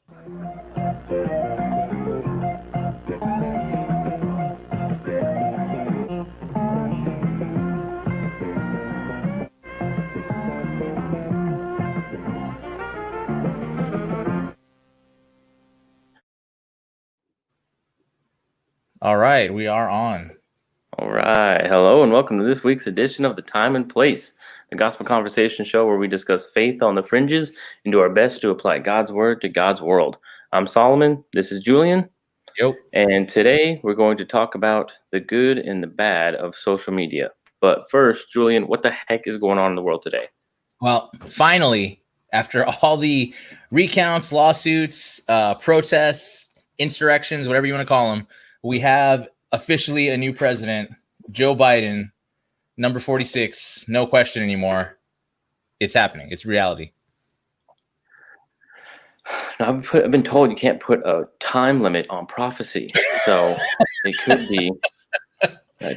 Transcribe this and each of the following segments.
All right, we are on. All right. Hello and welcome to this week's edition of The Time and Place, the gospel conversation show where we discuss faith on the fringes and do our best to apply God's word to God's world. I'm Solomon. This is Julian. Yep. And today we're going to talk about the good and the bad of social media. But first, Julian, what the heck is going on in the world today? Well, finally, after all the recounts, lawsuits, protests, insurrections, whatever you want to call them, we have officially a new president, Joe Biden, number 46. No question anymore. It's happening. It's reality. I've been told you can't put a time limit on prophecy. So it could be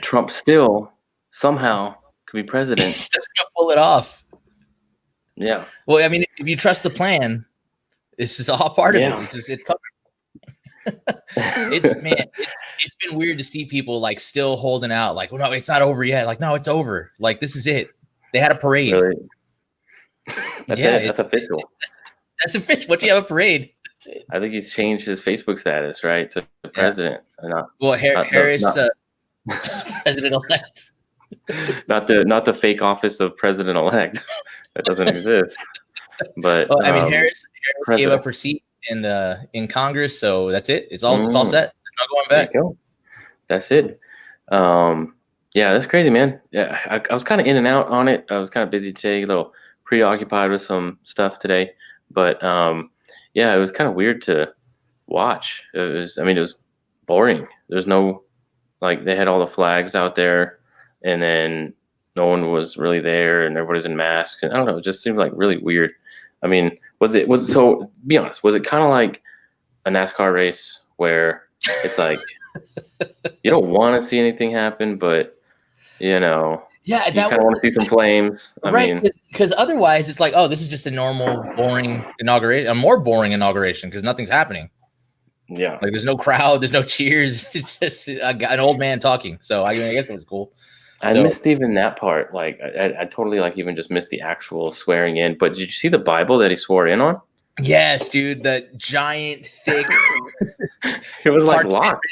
Trump still somehow could be president. He's still gonna pull it off. Yeah. Well, I mean, if you trust the plan, this is all part of it. It's coming. It's been weird to see people like still holding out, like, well, no, it's not over yet. Like, no, it's over. Like, this is it. They had a parade. Really? That's it. That's official. That's official. What do you have a parade? That's it. I think he's changed his Facebook status, right, to the president. Harris, president-elect. Not the fake office of president-elect. That doesn't exist. But well, I mean, Harris gave up her seat in Congress, so that's it. It's all set. It's not going back. There you go. That's it. Yeah, that's crazy, man. Yeah, I was kind of in and out on it. I was kind of busy today, a little preoccupied with some stuff today. But yeah, it was kind of weird to watch. It was boring. There's no, like, they had all the flags out there, and then no one was really there, and everybody's in masks. And I don't know, it just seemed like really weird. I mean, so be honest, was it kind of like a NASCAR race where it's like you don't want to see anything happen, but you know, you kind of want to see some flames, right? Because otherwise, it's like, oh, this is just a normal, boring inauguration, a more boring inauguration because nothing's happening. Yeah, like there's no crowd, there's no cheers. It's just an old man talking. So I guess it was cool. I missed even that part. Like I totally even just missed the actual swearing in. But did you see the Bible that he swore in on? Yes, dude. That giant, thick. It was like locked.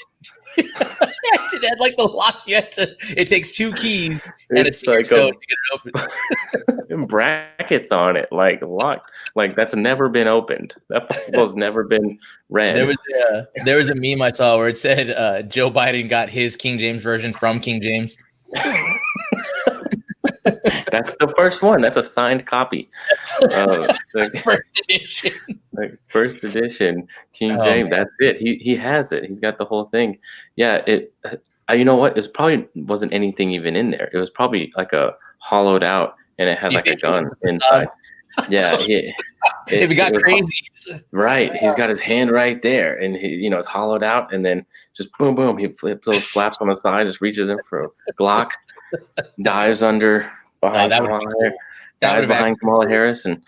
It had like the lock. It takes 2 keys and a secret stone to get it open. And brackets on it, like locked. Like that's never been opened. That Bible's never been read. There was a meme I saw where it said Joe Biden got his King James version from King James. That's the first one. That's a signed copy. First edition. Like first edition, King James. Man. That's it. He has it. He's got the whole thing. Yeah. You know what? It probably wasn't anything even in there. It was probably like a hollowed out, and it had like a gun inside. Yeah. It got crazy. Right. He's got his hand right there, and it's hollowed out, and then just boom, boom. He flips those flaps on the side, just reaches in for a Glock, dives under behind Kamala Harris, and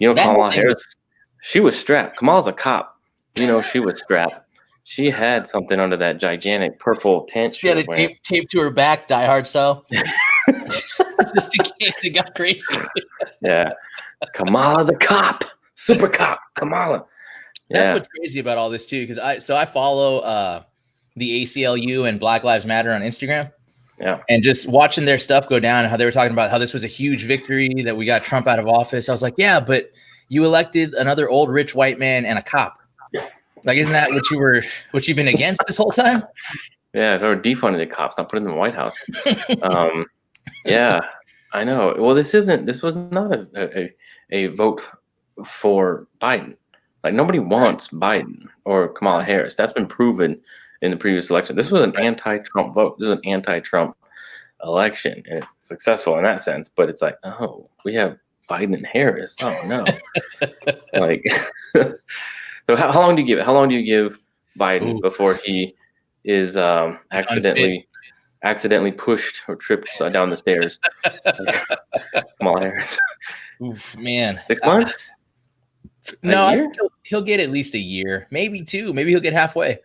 Kamala Harris, she was strapped. Kamala's a cop. She was strapped. She had something under that gigantic purple tent. She had a tape to her back, Die Hard style. Just in case it got crazy. Yeah. Kamala the cop. Super cop. Kamala. That's what's crazy about all this too, because I follow the ACLU and Black Lives Matter on Instagram. Yeah. And just watching their stuff go down and how they were talking about how this was a huge victory that we got Trump out of office. I was like, yeah, but you elected another old rich white man and a cop. Like, isn't that what you've been against this whole time? Yeah, they were defunding the cops, not putting them in the White House. Yeah, I know. Well, this was not a vote for Biden. Like, nobody wants Biden or Kamala Harris. That's been proven in the previous election. This was an anti-Trump vote. This is an anti-Trump election, and it's successful in that sense. But it's like, oh, we have Biden and Harris. Oh no! Like, so how long do you give it? How long do you give Biden before he is accidentally pushed or tripped down the stairs? Kamala Harris. Oof, man. 6 months? No, I think he'll get at least a year, maybe 2. Maybe he'll get halfway.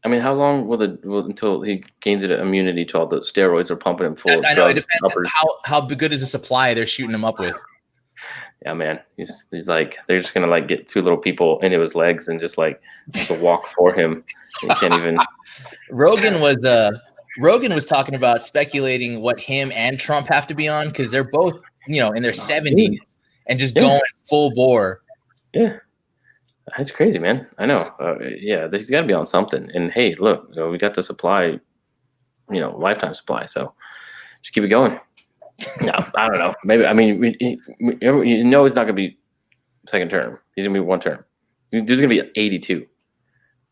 I mean, how long will until he gains an immunity to all the steroids or pumping him full of drugs? I know it depends how good is the supply they're shooting him up with. Yeah, man. He's like, they're just gonna like get 2 little people into his legs and just like to walk for him. He can't even. Rogan was talking about speculating what him and Trump have to be on, because they're both, in their 70s and just going full bore. Yeah. That's crazy, man. I know. Yeah, he's got to be on something. And hey, look, we got the supply, lifetime supply. So just keep it going. No, I don't know. Maybe, I mean, he's not going to be second term. He's going to be 1 term. He's going to be 82.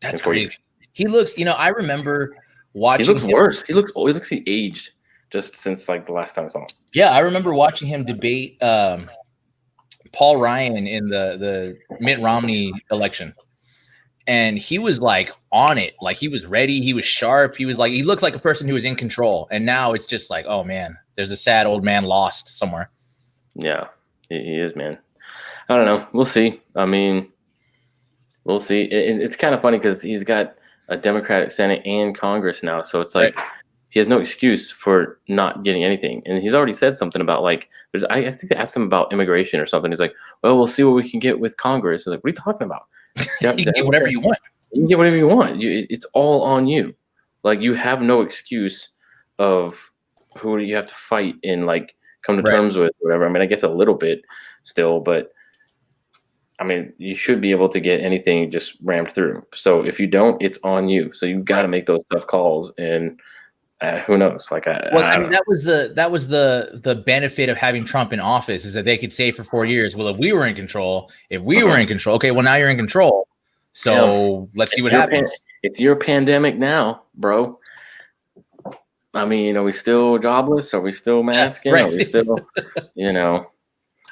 That's crazy. He looks, I remember watching. He looks worse. He looks old. He looks he aged just since like the last time I saw him. Yeah, I remember watching him debate Paul Ryan in the Mitt Romney election, and he was like on it, like he was ready, he was sharp, he looks like a person who was in control. And now it's just like, oh man, there's a sad old man lost somewhere. Yeah, he is, man. I don't know. We'll see. I mean, we'll see. It's kind of funny because he's got a Democratic Senate and Congress now, so it's like. Right. He has no excuse for not getting anything. And he's already said something about like, I think they asked him about immigration or something. He's like, well, we'll see what we can get with Congress. I was like, what are you talking about? You can get whatever you want. You can get whatever you want. It's all on you. Like, you have no excuse of who you have to fight and like come to terms with, whatever. I mean, I guess a little bit still, but I mean, you should be able to get anything just rammed through. So if you don't, it's on you. So you got to make those tough calls. And who knows? Like, I mean, that was the benefit of having Trump in office, is that they could say for 4 years, well, if we were in control, okay, well, now you're in control. So let's see what happens. It's your pandemic now, bro. I mean, are we still jobless? Are we still masking? Right. Are we still,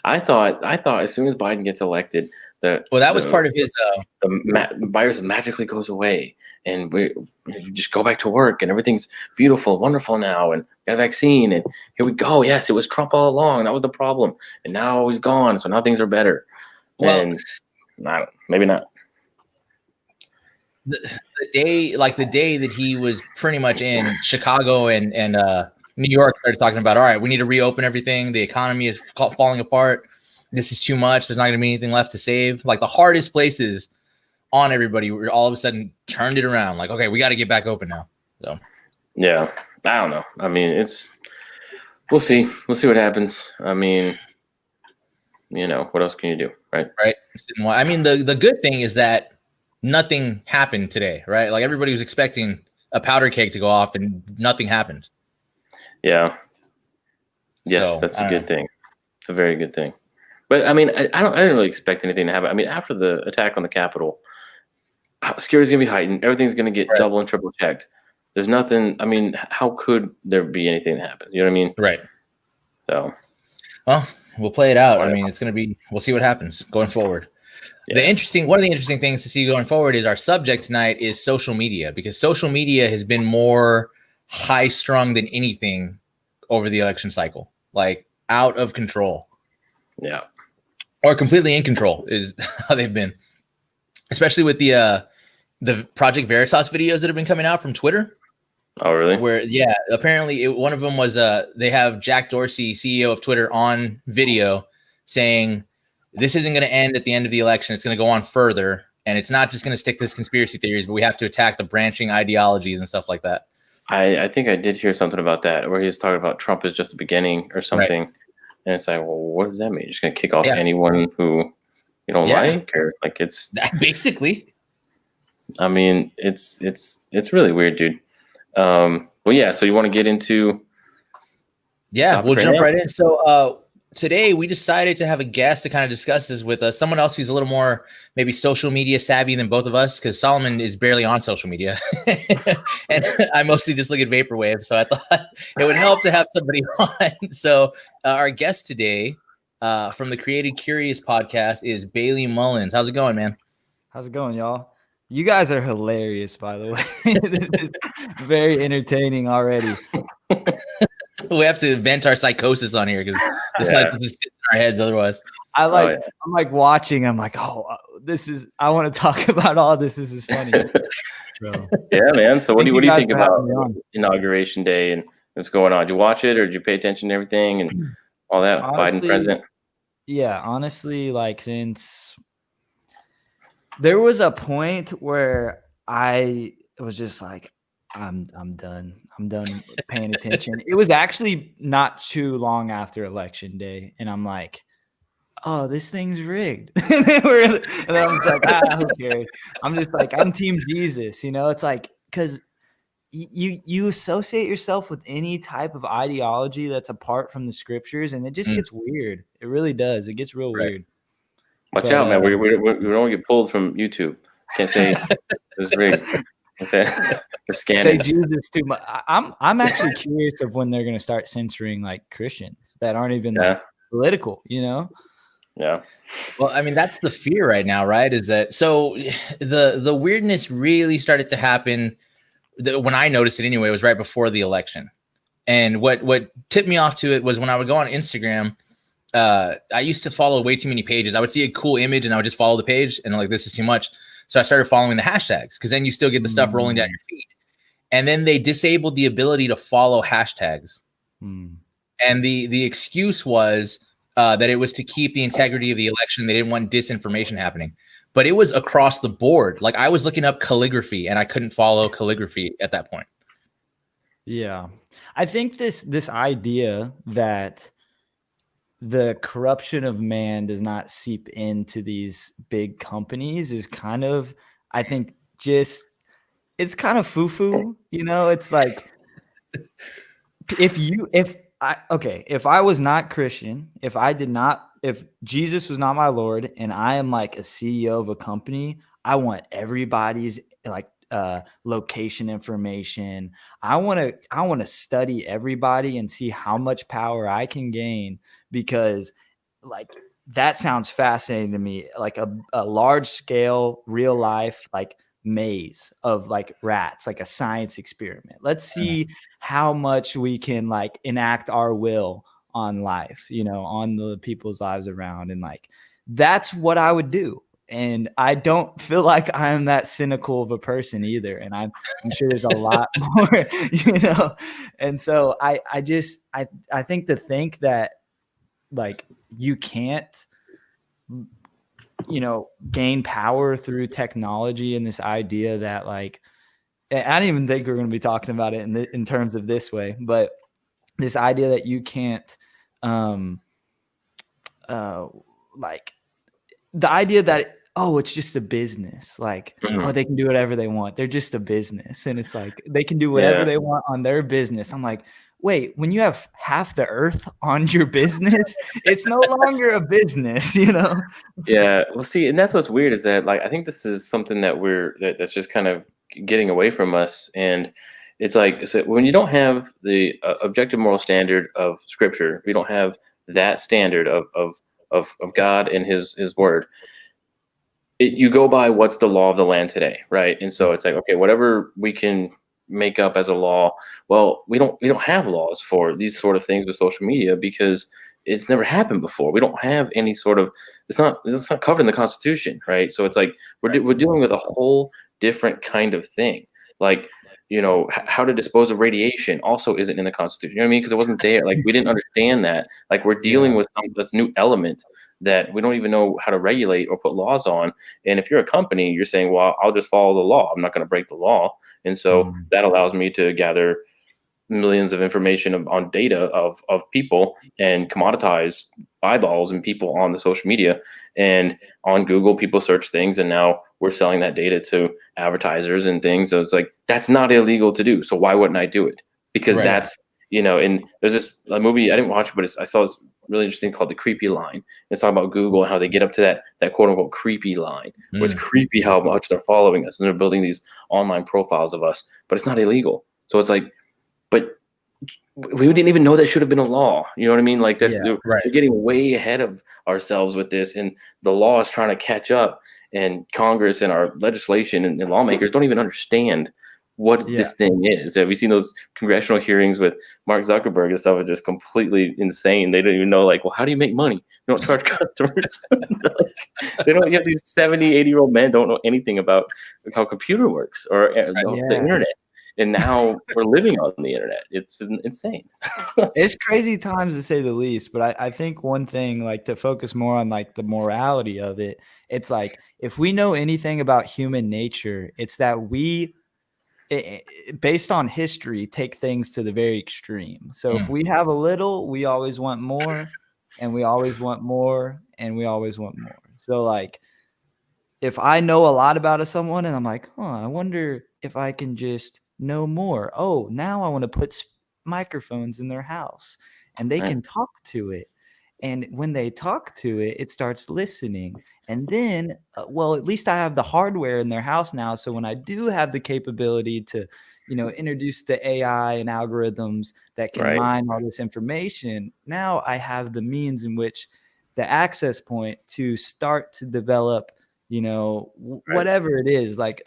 I thought as soon as Biden gets elected, that was part of his the virus magically goes away and we just go back to work and everything's beautiful, wonderful now, and got a vaccine and here we go. Yes, it was Trump all along. That was the problem, and now he's gone, so now things are better. Well, and maybe not. The day that he was pretty much in Chicago and New York started talking about, all right, we need to reopen everything. The economy is falling apart. This is too much. There's not going to be anything left to save. Like, the hardest places on everybody, we all of a sudden turned it around. Like, okay, we got to get back open now. So, yeah, I don't know. I mean, we'll see. We'll see what happens. I mean, what else can you do, right? Right. I mean, the good thing is that nothing happened today, right? Like, everybody was expecting a powder keg to go off and nothing happened. Yeah. Yes, that's a good thing. It's a very good thing. But I mean, I didn't really expect anything to happen. I mean, after the attack on the Capitol, security's gonna be heightened. Everything's gonna get double and triple checked. There's nothing. I mean, how could there be anything that happens? You know what I mean? Right. So, well, we'll play it out. I mean, it's gonna be. We'll see what happens going forward. Yeah. One of the interesting things to see going forward is our subject tonight is social media, because social media has been more high strung than anything over the election cycle, like out of control. Yeah. Or completely in control is how they've been, especially with the Project Veritas videos that have been coming out from Twitter. Oh, really? Where, apparently one of them was they have Jack Dorsey, CEO of Twitter, on video saying this isn't going to end at the end of the election. It's going to go on further, and it's not just going to stick to this conspiracy theories, but we have to attack the branching ideologies and stuff like that. I think I did hear something about that, where he was talking about Trump is just the beginning or something. Right. And it's like, well, what does that mean? You're just going to kick off anyone who you don't like? Or like, it's basically. I mean, it's really weird, dude. Well, yeah. So you want to get into? Yeah, we'll jump right in. So today we decided to have a guest to kind of discuss this with us. Someone else who's a little more maybe social media savvy than both of us, because Solomon is barely on social media, and I mostly just look at Vaporwave. So I thought it would help to have somebody on. So our guest today from the Created Curious podcast is Bailey Mullins. How's it going, man? How's it going, y'all? You guys are hilarious, by the way. This is very entertaining already. We have to vent our psychosis on here because this is in our heads otherwise. I like, yeah. I'm like watching. I'm like, oh, I want to talk about all this. This is funny. So, Yeah, man. So what thank do you guys think for about having me on. Inauguration Day and what's going on? Did you watch it, or did you pay attention to everything and all that? Biden president. Yeah, honestly, like since there was a point where I was just like, I'm done. I'm done paying attention. It was actually not too long after election day, and I'm like, oh, this thing's rigged. And then I'm just like, who cares? I'm just like, I'm team Jesus, you know? It's like, because you associate yourself with any type of ideology that's apart from the scriptures, and it just gets weird. It really does. It gets real weird. Watch out, man. We don't get pulled from YouTube. Can't say it's rigged. Okay. They're scanning. Say Jesus too much. I'm actually curious of when they're gonna start censoring like Christians that aren't even like political, you know? Yeah. Well, I mean, that's the fear right now, right? Is that so the weirdness really started to happen when I noticed it anyway, was right before the election. And what tipped me off to it was when I would go on Instagram. I used to follow way too many pages. I would see a cool image and I would just follow the page and I'm like, this is too much. So I started following the hashtags because then you still get the stuff rolling down your feed. And then they disabled the ability to follow hashtags. And the excuse was that it was to keep the integrity of the election. They didn't want disinformation happening. But it was across the board. Like I was looking up calligraphy and I couldn't follow calligraphy at that point. Yeah. I think this idea that the corruption of man does not seep into these big companies is kind of, I think, just it's kind of foo-foo, you know? It's like if I was not Christian, if Jesus was not my Lord and I am like a CEO of a company, I want everybody's like location information. I want to study everybody and see how much power I can gain, because like that sounds fascinating to me. Like a large scale, real life, like maze of like rats, like a science experiment. Let's see how much we can like enact our will on life, you know, on the people's lives around. And like, that's what I would do. And I don't feel like I am that cynical of a person either. And I'm sure there's a lot more, you know? And so I think to think that like you can't, you know, gain power through technology, and this idea that like, I don't even think we're going to be talking about it in terms of this way, but this idea that you can't, like the idea that, oh, it's just a business. Like, oh, they can do whatever they want. They're just a business. And it's like, they can do whatever they want on their business. I'm like, wait, when you have half the earth on your business, it's no longer a business, you know? Yeah. Well, see, and that's what's weird is that like, I think this is something that that's just kind of getting away from us. And it's like, so when you don't have the objective moral standard of scripture, we don't have that standard of God and his word. You go by what's the law of the land today, right? And so it's like, okay, whatever we can make up as a law. Well, we don't have laws for these sort of things with social media because it's never happened before. We don't have any sort of it's not covered in the Constitution, right? So it's like we're dealing with a whole different kind of thing. Like, you know, how to dispose of radiation also isn't in the Constitution. You know what I mean? Because it wasn't there. Like we didn't understand that. Like we're dealing with this new element that we don't even know how to regulate or put laws on. And if you're a company, you're saying, well, I'll just follow the law. I'm not going to break the law. And so that allows me to gather millions of information on data of people and commoditize eyeballs and people on the social media. And on Google, people search things, and now we're selling that data to advertisers and things. So it's like, that's not illegal to do. So why wouldn't I do it? Because that's, you know, and there's a movie, I didn't watch it, but I saw this really interesting called The Creepy Line. It's talking about Google and how they get up to that quote unquote creepy line, where it's creepy how much they're following us and they're building these online profiles of us, but it's not illegal. So it's like, but we didn't even know that should have been a law. You know what I mean? Like we're getting way ahead of ourselves with this, and the law is trying to catch up, and Congress and our legislation and lawmakers don't even understand what this thing is. Have you seen those congressional hearings with Mark Zuckerberg and stuff? It's just completely insane. They don't even know, like, well, how do you make money? You don't charge customers. They don't. You have these 70, 80-year-old men don't know anything about how a computer works or the internet. And now we're living on the internet. It's insane. It's crazy times to say the least, but I think one thing, like, to focus more on like the morality of it, it's like if we know anything about human nature, it's that we, based on history, take things to the very extreme. So if we have a little, we always want more, and we always want more, and we always want more. So like, if I know a lot about someone and I'm like, oh, I wonder if I can just know more. Oh, now I want to put microphones in their house and they can talk to it. And when they talk to it, it starts listening. And then, well, at least I have the hardware in their house now. So when I do have the capability to, introduce the AI and algorithms that can mine all this information, now I have the means in which the access point to start to develop whatever it is, like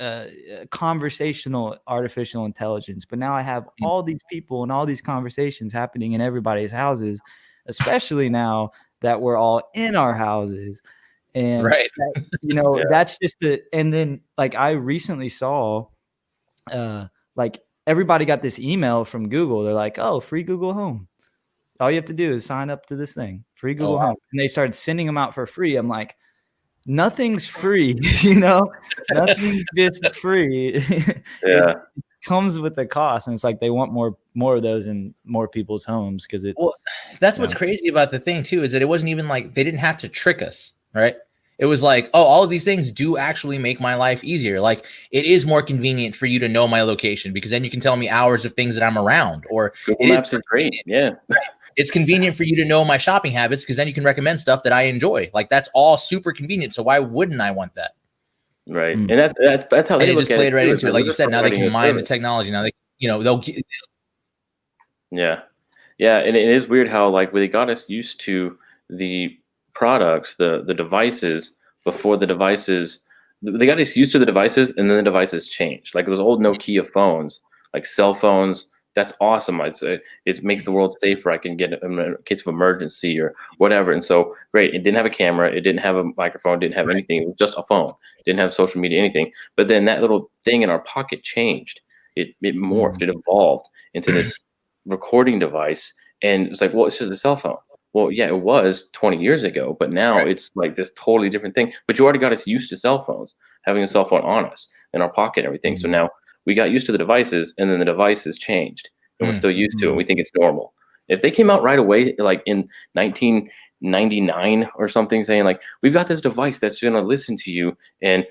conversational artificial intelligence. But now I have all these people and all these conversations happening in everybody's houses, especially now that we're all in our houses. And that's just and then like I recently saw like everybody got this email from Google. They're like, oh, free Google Home. All you have to do is sign up to this thing, free Google Home. And they started sending them out for free. I'm like, nothing's free, nothing's just free. It comes with a cost, and it's like they want more of those in more people's homes because it. Well, that's what's crazy about the thing too, is that it wasn't even like they didn't have to trick us, right? It was like, oh, all of these things do actually make my life easier. Like, it is more convenient for you to know my location because then you can tell me hours of things that I'm around. Or Google Maps is great. Yeah. It's convenient for you to know my shopping habits because then you can recommend stuff that I enjoy. Like, that's all super convenient. So why wouldn't I want that? Right. And that's how they just played right into it. Like you said, now they can mine the technology. Now they, they'll. Yeah. Yeah. And it is weird how like they got us used to the products, the devices before the devices. They got us used to the devices and then the devices changed. Like those old Nokia phones, like cell phones. That's awesome. I'd say it makes the world safer. I can get in a case of emergency or whatever. And so, great. It didn't have a camera. It didn't have a microphone. It didn't have anything. It was just a phone. It didn't have social media, anything. But then that little thing in our pocket changed. It morphed. It evolved into this recording device. And it's like, well, it's just a cell phone. Well, yeah, it was 20 years ago, but now it's like this totally different thing. But you already got us used to cell phones, having a cell phone on us in our pocket and everything. So now we got used to the devices, and then the devices changed, and we're still used to it. And we think it's normal. If they came out right away, like in 1999 or something, saying like, we've got this device that's going to listen to you and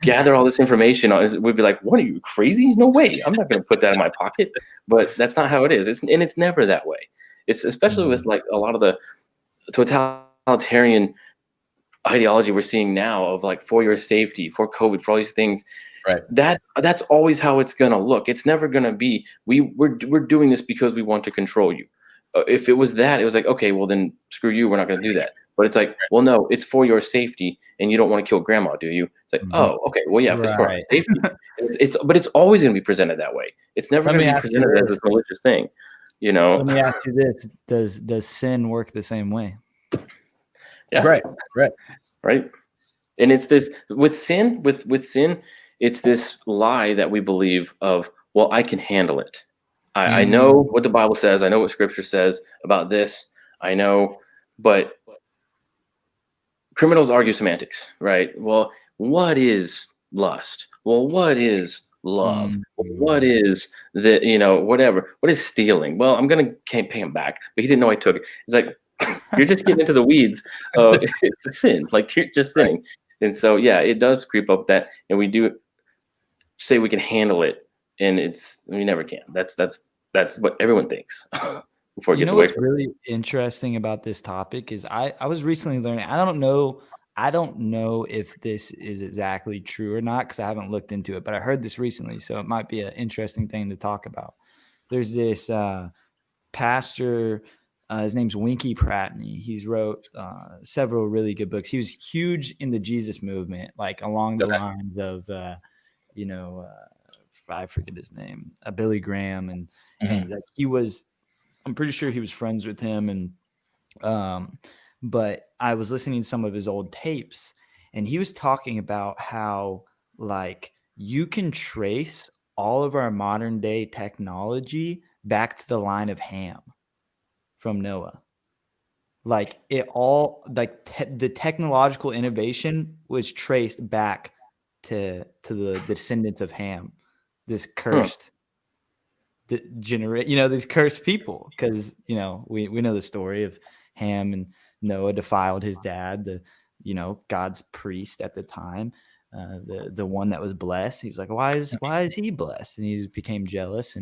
gather all this information, we'd be like, what are you, crazy? No way. I'm not going to put that in my pocket. But that's not how it is. It's never that way. It's especially with like a lot of the totalitarian ideology we're seeing now of like for your safety, for COVID, for all these things. Right. That's always how it's gonna look. It's never gonna be we're doing this because we want to control you. If it was that, it was like, okay, well then screw you. We're not gonna do that. But it's like, well, no, it's for your safety, and you don't want to kill grandma, do you? It's like, oh, okay, well, yeah, if it's for our safety, but it's always gonna be presented that way. It's never gonna be presented as a religious thing, Let me ask you this: Does sin work the same way? Yeah. Right. And it's this with sin. It's this lie that we believe of, well, I can handle it. I know what the Bible says. I know what Scripture says about this. I know, but criminals argue semantics, right? Well, what is lust? Well, what is love? What is whatever? What is stealing? Well, I'm going to pay him back, but he didn't know I took it. It's like, you're just getting into the weeds. It's a sin. Like, you're just sinning. And so, yeah, it does creep up that, and we do say we can handle it, and we never can. That's what everyone thinks before it gets away from. What's really interesting about this topic is I was recently learning. I don't know if this is exactly true or not because I haven't looked into it, but I heard this recently, so it might be an interesting thing to talk about. There's this pastor. His name's Winky Pratney. He's wrote several really good books. He was huge in the Jesus movement, like along the lines of, I forget his name, Billy Graham, and like he was. I'm pretty sure he was friends with him, and but I was listening to some of his old tapes, and he was talking about how like you can trace all of our modern day technology back to the line of Ham from Noah. Like it all, like the technological innovation was traced back to the descendants of Ham, this cursed these cursed people, because we know the story of Ham and Noah defiled his dad, God's priest at the time, the one that was blessed. He was like, why is he blessed? And he became jealous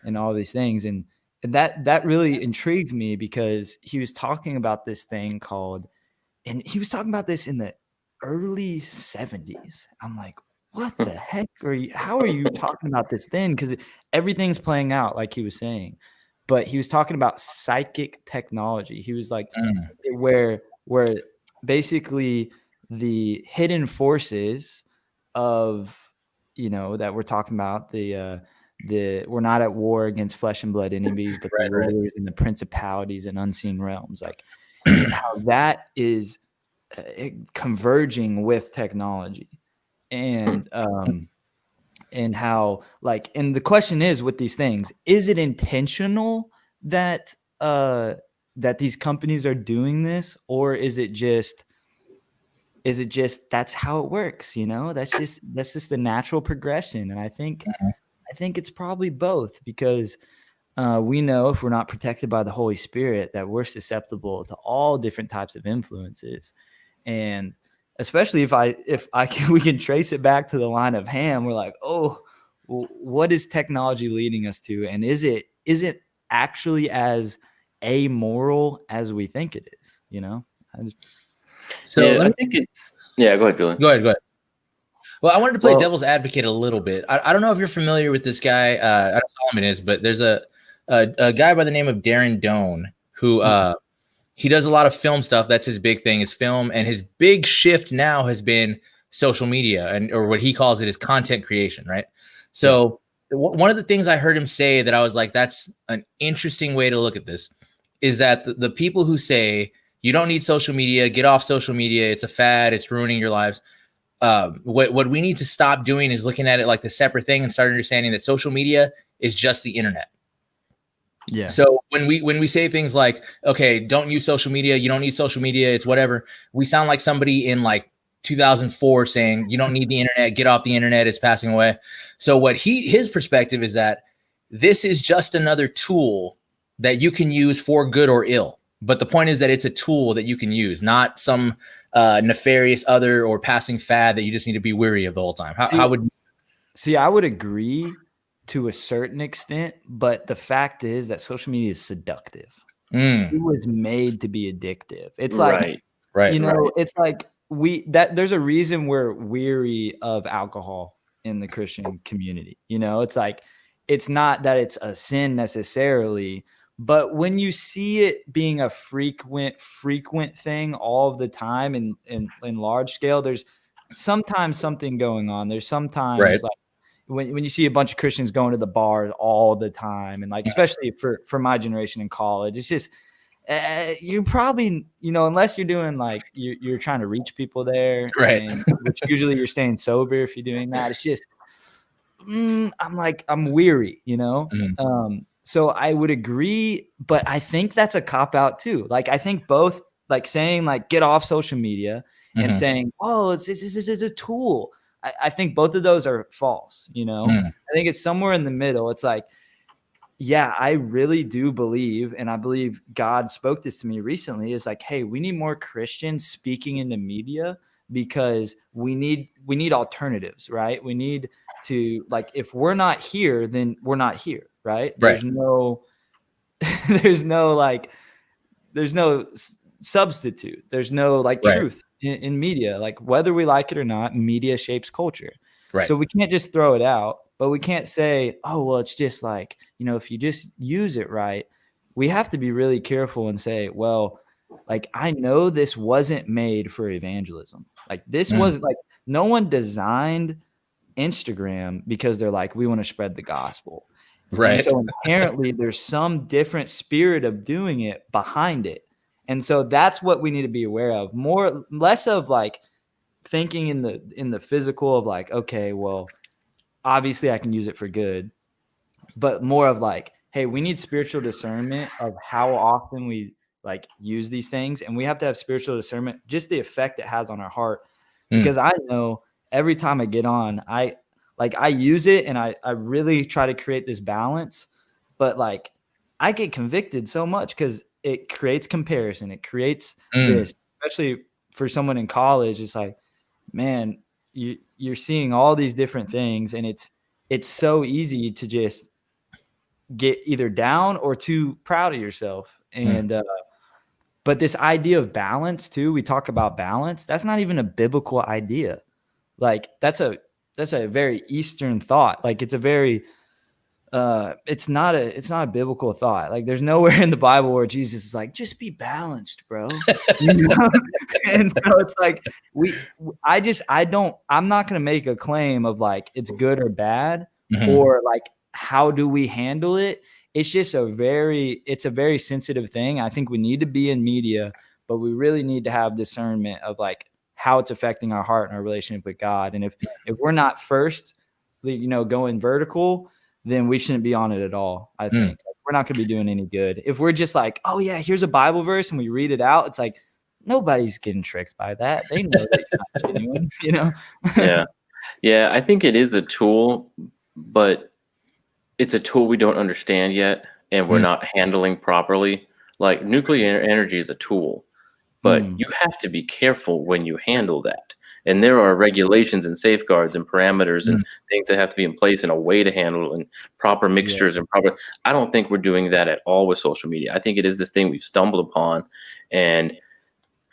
and all these things. And that really intrigued me, because he was talking about this thing called, and he was talking about this in the early 70s. I'm like, what the heck how are you talking about this then? Because everything's playing out like he was saying. But he was talking about psychic technology. He was like, where basically the hidden forces of, that we're talking about, we're not at war against flesh and blood enemies, but the rulers and the principalities and unseen realms, like how that is converging with technology. And how, like, and the question is with these things, is it intentional that these companies are doing this, or is it just that's how it works? That's just the natural progression. And I think it's probably both, because we know if we're not protected by the Holy Spirit that we're susceptible to all different types of influences. And especially if we can trace it back to the line of Ham, we're like, oh, well, what is technology leading us to? And is it actually as amoral as we think it is? I think it's go ahead, Julian. Go ahead. Well, I wanted to play devil's advocate a little bit. I don't know if you're familiar with this guy. I don't know how Solomon is, but there's a guy by the name of Darren Doan who he does a lot of film stuff. That's his big thing, is film. And his big shift now has been social media, or what he calls it is content creation, right? So one of the things I heard him say that I was like, that's an interesting way to look at this, is that the people who say you don't need social media, get off social media, it's a fad, it's ruining your lives. What we need to stop doing is looking at it like the separate thing and start understanding that social media is just the internet. Yeah. So when we say things like, okay, don't use social media, you don't need social media, it's whatever, we sound like somebody in like 2004 saying you don't need the internet, get off the internet, it's passing away. So what his perspective is that this is just another tool that you can use for good or ill. But the point is that it's a tool that you can use, not some nefarious other or passing fad that you just need to be weary of the whole time. How would you? See, I would agree to a certain extent, but the fact is that social media is seductive. It was made to be addictive. It's like, it's like there's a reason we're weary of alcohol in the Christian community. It's like, it's not that it's a sin necessarily, but when you see it being a frequent thing all of the time in large scale, there's sometimes something going on. There's sometimes like when you see a bunch of Christians going to the bar all the time, and like, especially for my generation in college, it's just, you're probably, unless you're doing like, you're trying to reach people there, and which usually you're staying sober if you're doing that. It's just, I'm weary, so I would agree, but I think that's a cop out too. Like, I think both, like saying like get off social media and saying, oh, this is a tool. I think both of those are false. I think it's somewhere in the middle. It's like, yeah, I really do believe, and I believe God spoke this to me recently, is like, hey, we need more Christians speaking in the media, because we need alternatives, right? We need to, like, if we're not here, then we're not here, right? There's no substitute. There's no like truth in media. Like, whether we like it or not, media shapes culture. So we can't just throw it out, but we can't say, oh, well, it's just like, if you just use it right. We have to be really careful and say, well, like, I know this wasn't made for evangelism. Like, this wasn't, like, no one designed Instagram because they're like, we want to spread the gospel. And so inherently there's some different spirit of doing it behind it. And so that's what we need to be aware of. Less of like thinking in the physical of like, okay, well, obviously I can use it for good, but more of like, hey, we need spiritual discernment of how often we like use these things, and we have to have spiritual discernment, just the effect it has on our heart. Because I know every time I get on, I use it and I really try to create this balance, but like I get convicted so much because it creates comparison. It creates this, especially for someone in college. It's like, man, you're seeing all these different things, and it's so easy to just get either down or too proud of yourself. And but this idea of balance too, we talk about balance. That's not even a biblical idea. Like that's a very Eastern thought. Like it's a very it's not a biblical thought. Like there's nowhere in the Bible where Jesus is like, just be balanced, bro. You know? And so it's like I'm not gonna make a claim of like it's good or bad or like how do we handle it. It's just a very sensitive thing. I think we need to be in media, but we really need to have discernment of like how it's affecting our heart and our relationship with God. And if we're not first, going vertical, then we shouldn't be on it at all. I think like, we're not going to be doing any good. If we're just like, oh yeah, here's a Bible verse and we read it out, it's like nobody's getting tricked by that. They know that you're not genuine, Yeah. I think it is a tool, but it's a tool we don't understand yet, and we're not handling properly. Like nuclear energy is a tool, but you have to be careful when you handle that. And there are regulations and safeguards and parameters and things that have to be in place and a way to handle and proper mixtures and proper. I don't think we're doing that at all with social media. I think it is this thing we've stumbled upon and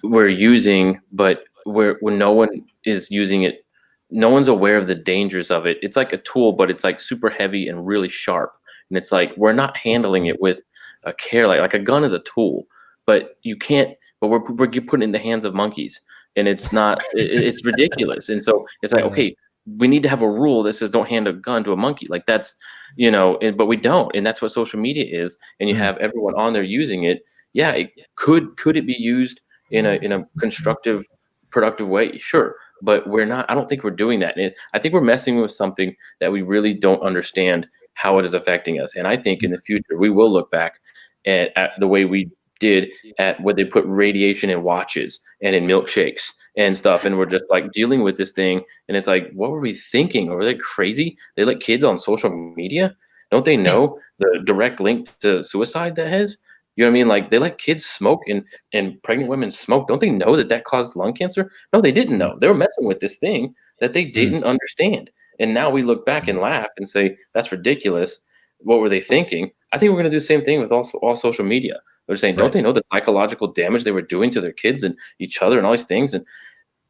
we're using, but when no one is using it, no one's aware of the dangers of it. It's like a tool, but it's like super heavy and really sharp. And it's like we're not handling it with a care. Like a gun is a tool, but you can't. But we're putting it in the hands of monkeys, and it's not. It's ridiculous. And so it's like, okay, we need to have a rule that says don't hand a gun to a monkey. Like that's, but we don't, and that's what social media is. And you have everyone on there using it. Yeah, could it be used in a constructive, productive way? Sure. But we're not. I don't think we're doing that. And I think we're messing with something that we really don't understand how it is affecting us. And I think in the future we will look back at the way we did at where they put radiation in watches and in milkshakes and stuff, and we're just like dealing with this thing. And it's like, what were we thinking? Were they crazy? They let kids on social media. Don't they know the direct link to suicide that has? You know what I mean? Like they let kids smoke and pregnant women smoke. Don't they know that caused lung cancer? No, they didn't know. They were messing with this thing that they didn't understand. And now we look back and laugh and say, that's ridiculous. What were they thinking? I think we're going to do the same thing with all social media. They're saying, don't they know the psychological damage they were doing to their kids and each other and all these things? And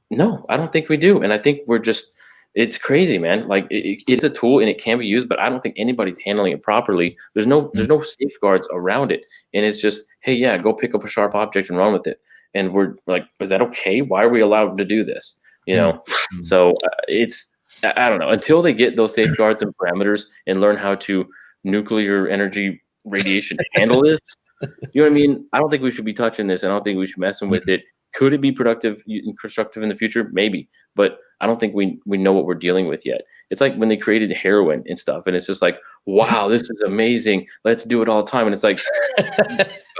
no, I don't think we do. And I think it's crazy, man. Like it's a tool and it can be used, but I don't think anybody's handling it properly. There's no safeguards around it. And it's just, hey, yeah, go pick up a sharp object and run with it. And we're like, is that okay? Why are we allowed to do this? So I don't know, until they get those safeguards and parameters and learn how to nuclear energy radiation handle this. You know what I mean? I don't think we should be touching this. I don't think we should be messing with it. Could it be productive and constructive in the future? Maybe, but I don't think we know what we're dealing with yet. It's like when they created heroin and stuff, and it's just like, wow, this is amazing. Let's do it all the time. And it's like,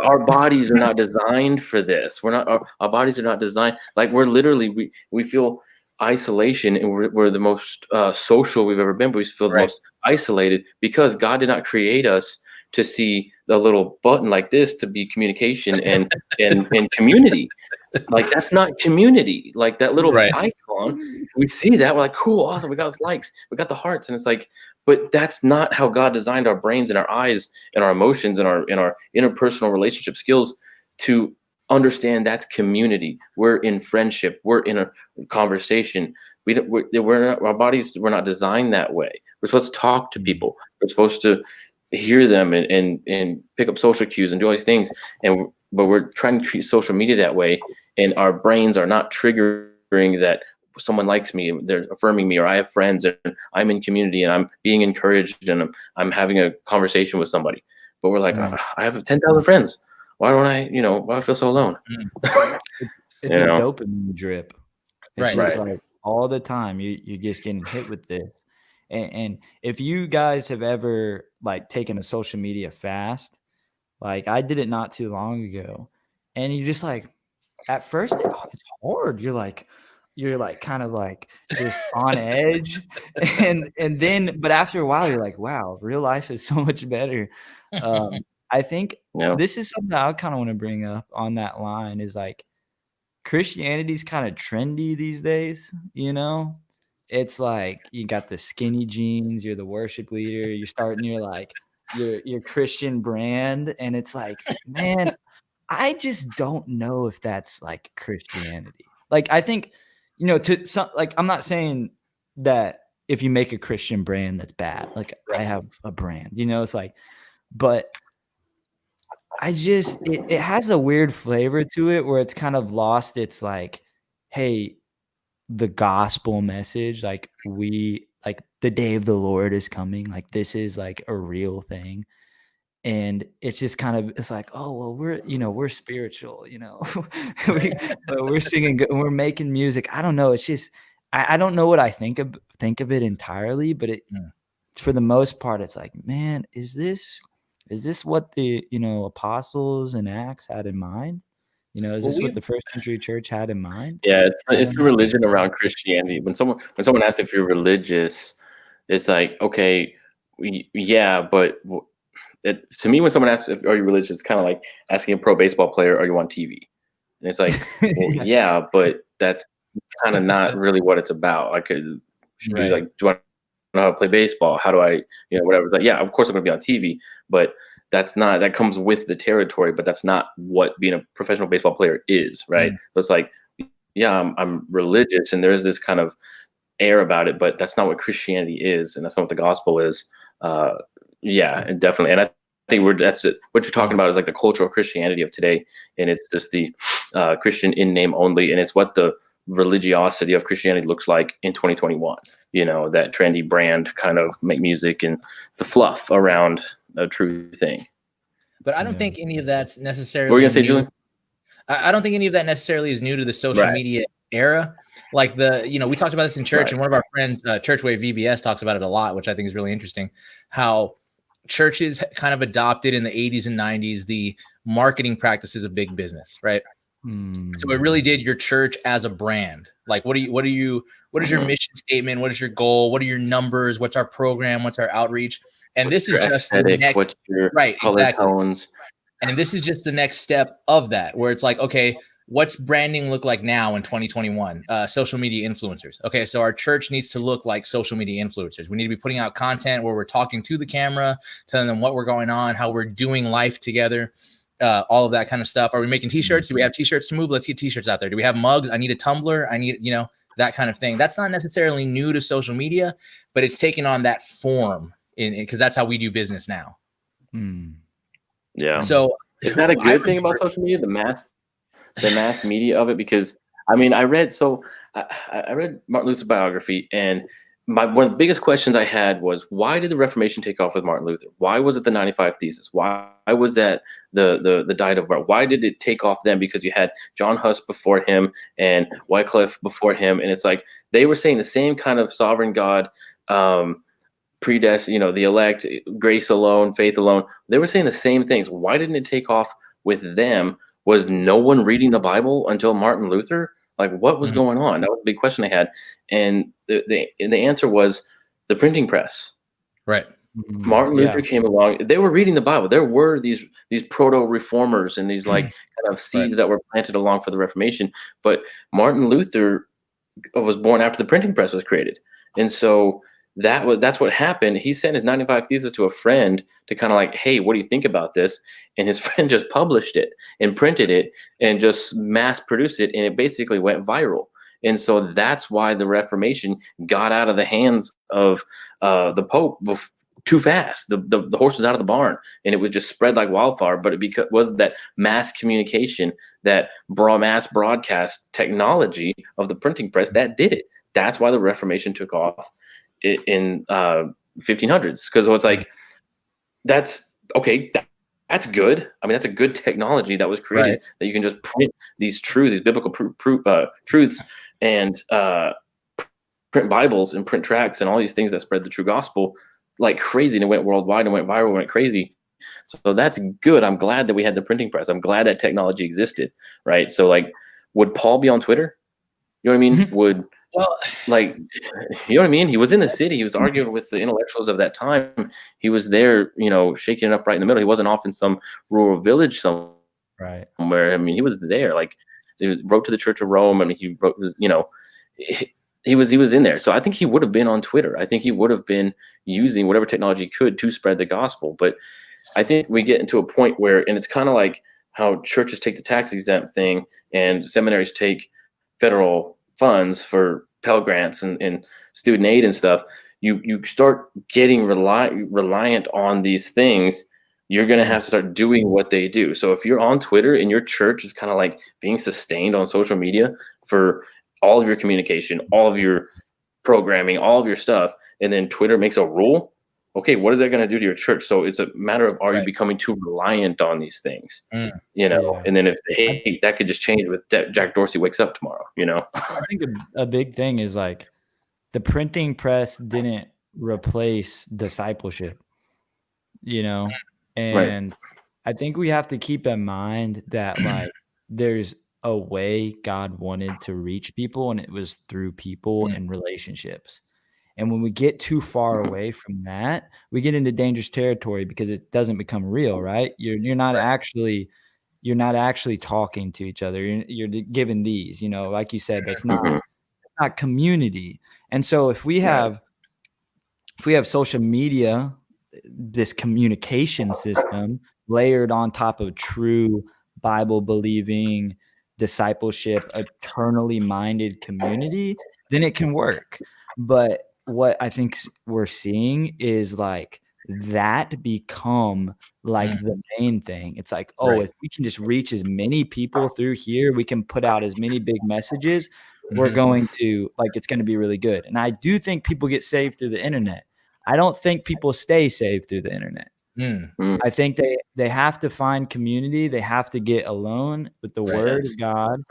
our bodies are not designed for this. Our bodies are not designed. Like we're literally, we feel isolation, and we're the most social we've ever been, but we feel the most isolated because God did not create us to see the little button like this to be communication and community. Like that's not community. Like that little icon, we see that, we're like, cool, awesome, we got those likes, we got the hearts, and it's like, but that's not how God designed our brains and our eyes and our emotions and our interpersonal relationship skills to understand that's community. We're in friendship, we're in a conversation. Our bodies were not designed that way. We're supposed to talk to people. We're supposed to hear them and pick up social cues and do all these things. But we're trying to treat social media that way, and our brains are not triggering that someone likes me, they're affirming me, or I have friends and I'm in community and I'm being encouraged and I'm having a conversation with somebody. But we're like, I have 10,000 friends. why don't I, why do I feel so alone? It's a dopamine drip. It's Right. just like all the time you're just getting hit with this. And if you guys have ever like taken a social media fast, like I did it not too long ago, and you just like at first it's hard. You're like kind of like just on edge, and then but after a while you're like, wow, real life is so much better. I think this is something I kind of want to bring up on that line is like Christianity's kind of trendy these days, you know? It's like you got the skinny jeans, you're the worship leader, you're starting your like your Christian brand, and it's like, man, I just don't know if that's like Christianity. Like I think, to some like I'm not saying that if you make a Christian brand that's bad. Like I have a brand, it's like, but I just it has a weird flavor to it where it's kind of lost its like, hey, the gospel message, like the day of the Lord is coming, like this is like a real thing. And it's just kind of it's like, oh well, we're spiritual, we're singing good, we're making music. I don't know. It's just I don't know what I think of it entirely, but for the most part, it's like, man, is this what the apostles and Acts had in mind? Is this what the first century church had in mind? Yeah, it's the religion around Christianity. When someone asks if you're religious, it's like, okay, yeah, but to me, when someone asks if are you religious, it's kind of like asking a pro baseball player, are you on TV? And it's like, well, yeah, but that's kind of not really what it's about. Like, like, do I know how to play baseball? How do I, whatever. It's like, yeah, of course I'm going to be on TV, but that comes with the territory, but that's not what being a professional baseball player is, right? So it's like, yeah, I'm religious, and there's this kind of air about it, but that's not what Christianity is, and that's not what the gospel is. Yeah, and definitely, and I think what you're talking about is like the cultural Christianity of today, and it's just the Christian in name only, and it's what the religiosity of Christianity looks like in 2021. That trendy brand kind of make music, and it's the fluff around a true thing. But I don't think any of that's necessarily. What were you gonna say, Julian? I don't think any of that necessarily is new to the social media era. Like we talked about this in church, and one of our friends, Churchway VBS, talks about it a lot, which I think is really interesting. How churches kind of adopted in the 80s and 90s the marketing practices of big business, right? So it really did your church as a brand. Like, what is your mission statement? What is your goal? What are your numbers? What's our program? What's our outreach? And this is just aesthetic, the next, what's your color tones. And this is just the next step of that, where it's like, okay, what's branding look like now in 2021? Social media influencers. Okay, so our church needs to look like social media influencers. We need to be putting out content where we're talking to the camera, telling them what we're going on, how we're doing life together. All of that kind of stuff. Are we making t-shirts? Do we have t-shirts to move? Let's get t-shirts out there. Do we have mugs? I need a tumbler. I need, that kind of thing. That's not necessarily new to social media, but it's taken on that form because that's how we do business now. Yeah. So is that a good thing about social media? The mass media of it? Because I read Martin Luther's biography, and one of the biggest questions I had was, why did the Reformation take off with Martin Luther? Why was it the 95 Thesis? Why was that the Diet of Art? Why did it take off then? Because you had John Huss before him and Wycliffe before him, and it's like they were saying the same kind of sovereign God, predestined, the elect, grace alone, faith alone. They were saying the same things. Why didn't it take off with them? Was no one reading the Bible until Martin Luther? Like, what was going on? That was a big question I had. And the answer was the printing press. Right. Martin Luther came along. They were reading the Bible. There were these proto-reformers and these like kind of seeds that were planted along for the Reformation. But Martin Luther was born after the printing press was created. And so that's what happened. He sent his 95 Thesis to a friend to kind of like, hey, what do you think about this? And his friend just published it and printed it and just mass produced it. And it basically went viral. And so that's why the Reformation got out of the hands of the Pope too fast. The horse was out of the barn, and it would just spread like wildfire. But it was that mass communication, that mass broadcast technology of the printing press that did it. That's why the Reformation took off in 1500s, because it's like, that's okay. that's good. I mean, that's a good technology that was created that you can just print these truths, these biblical truths, and print Bibles and print tracts and all these things that spread the true gospel like crazy, and it went worldwide and went viral, went crazy. So that's good. I'm glad that we had the printing press. I'm glad that technology existed, right? So like, would Paul be on Twitter? You know what I mean? Would Well, like, you know what I mean? He was in the city. He was arguing with the intellectuals of that time. He was there, you know, shaking it up right in the middle. He wasn't off in some rural village somewhere. Right. I mean, he was there. Like, he wrote to the Church of Rome. I mean, he wrote, you know, he was in there. So I think he would have been on Twitter. I think he would have been using whatever technology he could to spread the gospel. But I think we get into a point where, and it's kind of like how churches take the tax exempt thing and seminaries take federal funds for Pell Grants and student aid and stuff. You start getting reliant on these things. You're going to have to start doing what they do. So if you're on Twitter and your church is kind of like being sustained on social media for all of your communication, all of your programming, all of your stuff, and then Twitter makes a rule, okay, what is that going to do to your church? So it's a matter of, are you becoming too reliant on these things? You know, and then if hey, that could just change with Jack Dorsey wakes up tomorrow, you know? I think a big thing is like the printing press didn't replace discipleship, you know? And I think we have to keep in mind that like there's a way God wanted to reach people, and it was through people and relationships. And when we get too far away from that, we get into dangerous territory because it doesn't become real, right? You're not actually talking to each other. You're giving these, you know, like you said, that's not community. And so if we have social media, this communication system layered on top of true Bible believing discipleship, eternally minded community, then it can work. But what I think we're seeing is like that become like the main thing. It's like, oh, if we can just reach as many people through here, we can put out as many big messages, we're going to like, it's going to be really good. And I do think people get saved through the internet. I don't think people stay saved through the internet. I think they have to find community. They have to get alone with the word of God.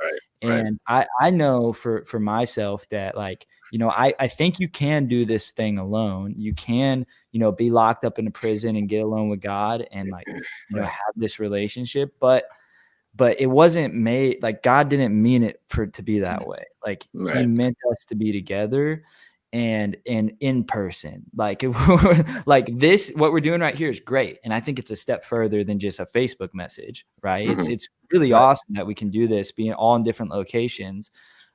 And I know for myself that like, you know, I think you can do this thing alone. You can, you know, be locked up in a prison and get alone with God and like, you know, have this relationship. But it wasn't made, like God didn't mean it to be that way. Like he meant us to be together and in person. Like like this, what we're doing right here is great. And I think it's a step further than just a Facebook message, right? It's really awesome that we can do this being all in different locations.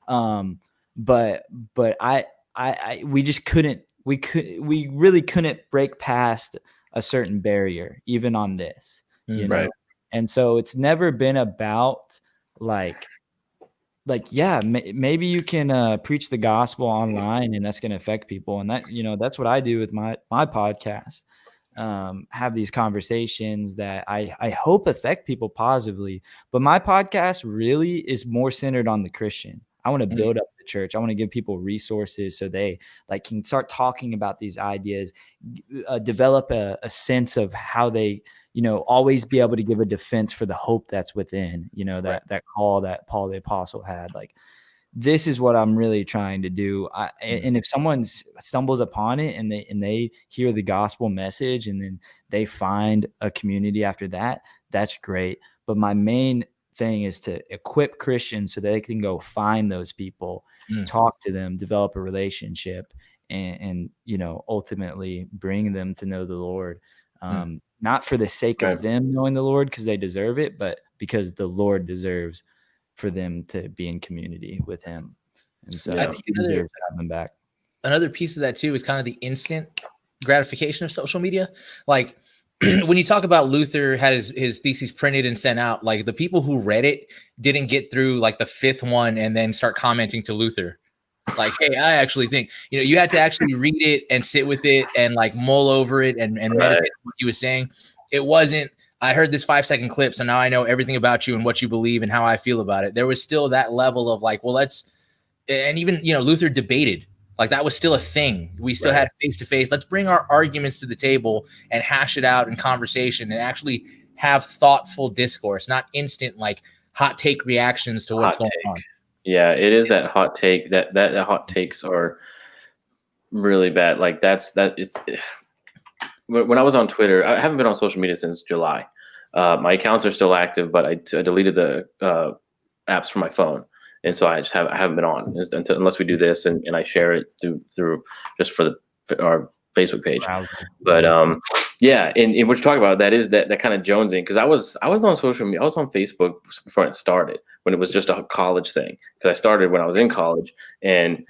But we just couldn't, we really couldn't break past a certain barrier, even on this, you know? And so it's never been about like, yeah, maybe you can preach the gospel online and that's going to affect people. And that, you know, that's what I do with my podcast. Have these conversations that I hope affect people positively. But my podcast really is more centered on the Christian. I want to build up the church. I want to give people resources so they like can start talking about these ideas, develop a sense of how they, you know, always be able to give a defense for the hope that's within, you know, that call that Paul the Apostle had. Like, this is what I'm really trying to do. And if someone stumbles upon it and they hear the gospel message and then they find a community after that, that's great. But my main thing is to equip Christians so they can go find those people, talk to them, develop a relationship, and you know, ultimately bring them to know the Lord. Not for the sake of them knowing the Lord because they deserve it, but because the Lord deserves for them to be in community with him. And so I think another piece of that too is kind of the instant gratification of social media. Like when you talk about Luther had his theses printed and sent out, like the people who read it didn't get through like the fifth one and then start commenting to Luther. Like, hey, I actually think, you know, you had to actually read it and sit with it and like mull over it and meditate on what he was saying. It wasn't, I heard this 5-second clip, so now I know everything about you and what you believe and how I feel about it. There was still that level of like, well, and even, you know, Luther debated. Like that was still a thing. We still had face-to-face. Let's bring our arguments to the table and hash it out in conversation and actually have thoughtful discourse, not instant like hot take reactions to what's going on. Yeah, it is that hot take. That hot takes are really bad. Like it's when I was on Twitter, I haven't been on social media since July. My accounts are still active, but I deleted the apps from my phone, and so I haven't been on unless we do this and I share it through just for our Facebook page. Wow. But yeah, and what you're talking about, that is that kind of jonesing, because I was on social media, I was on Facebook before it started, when it was just a college thing, because I started when I was in college, and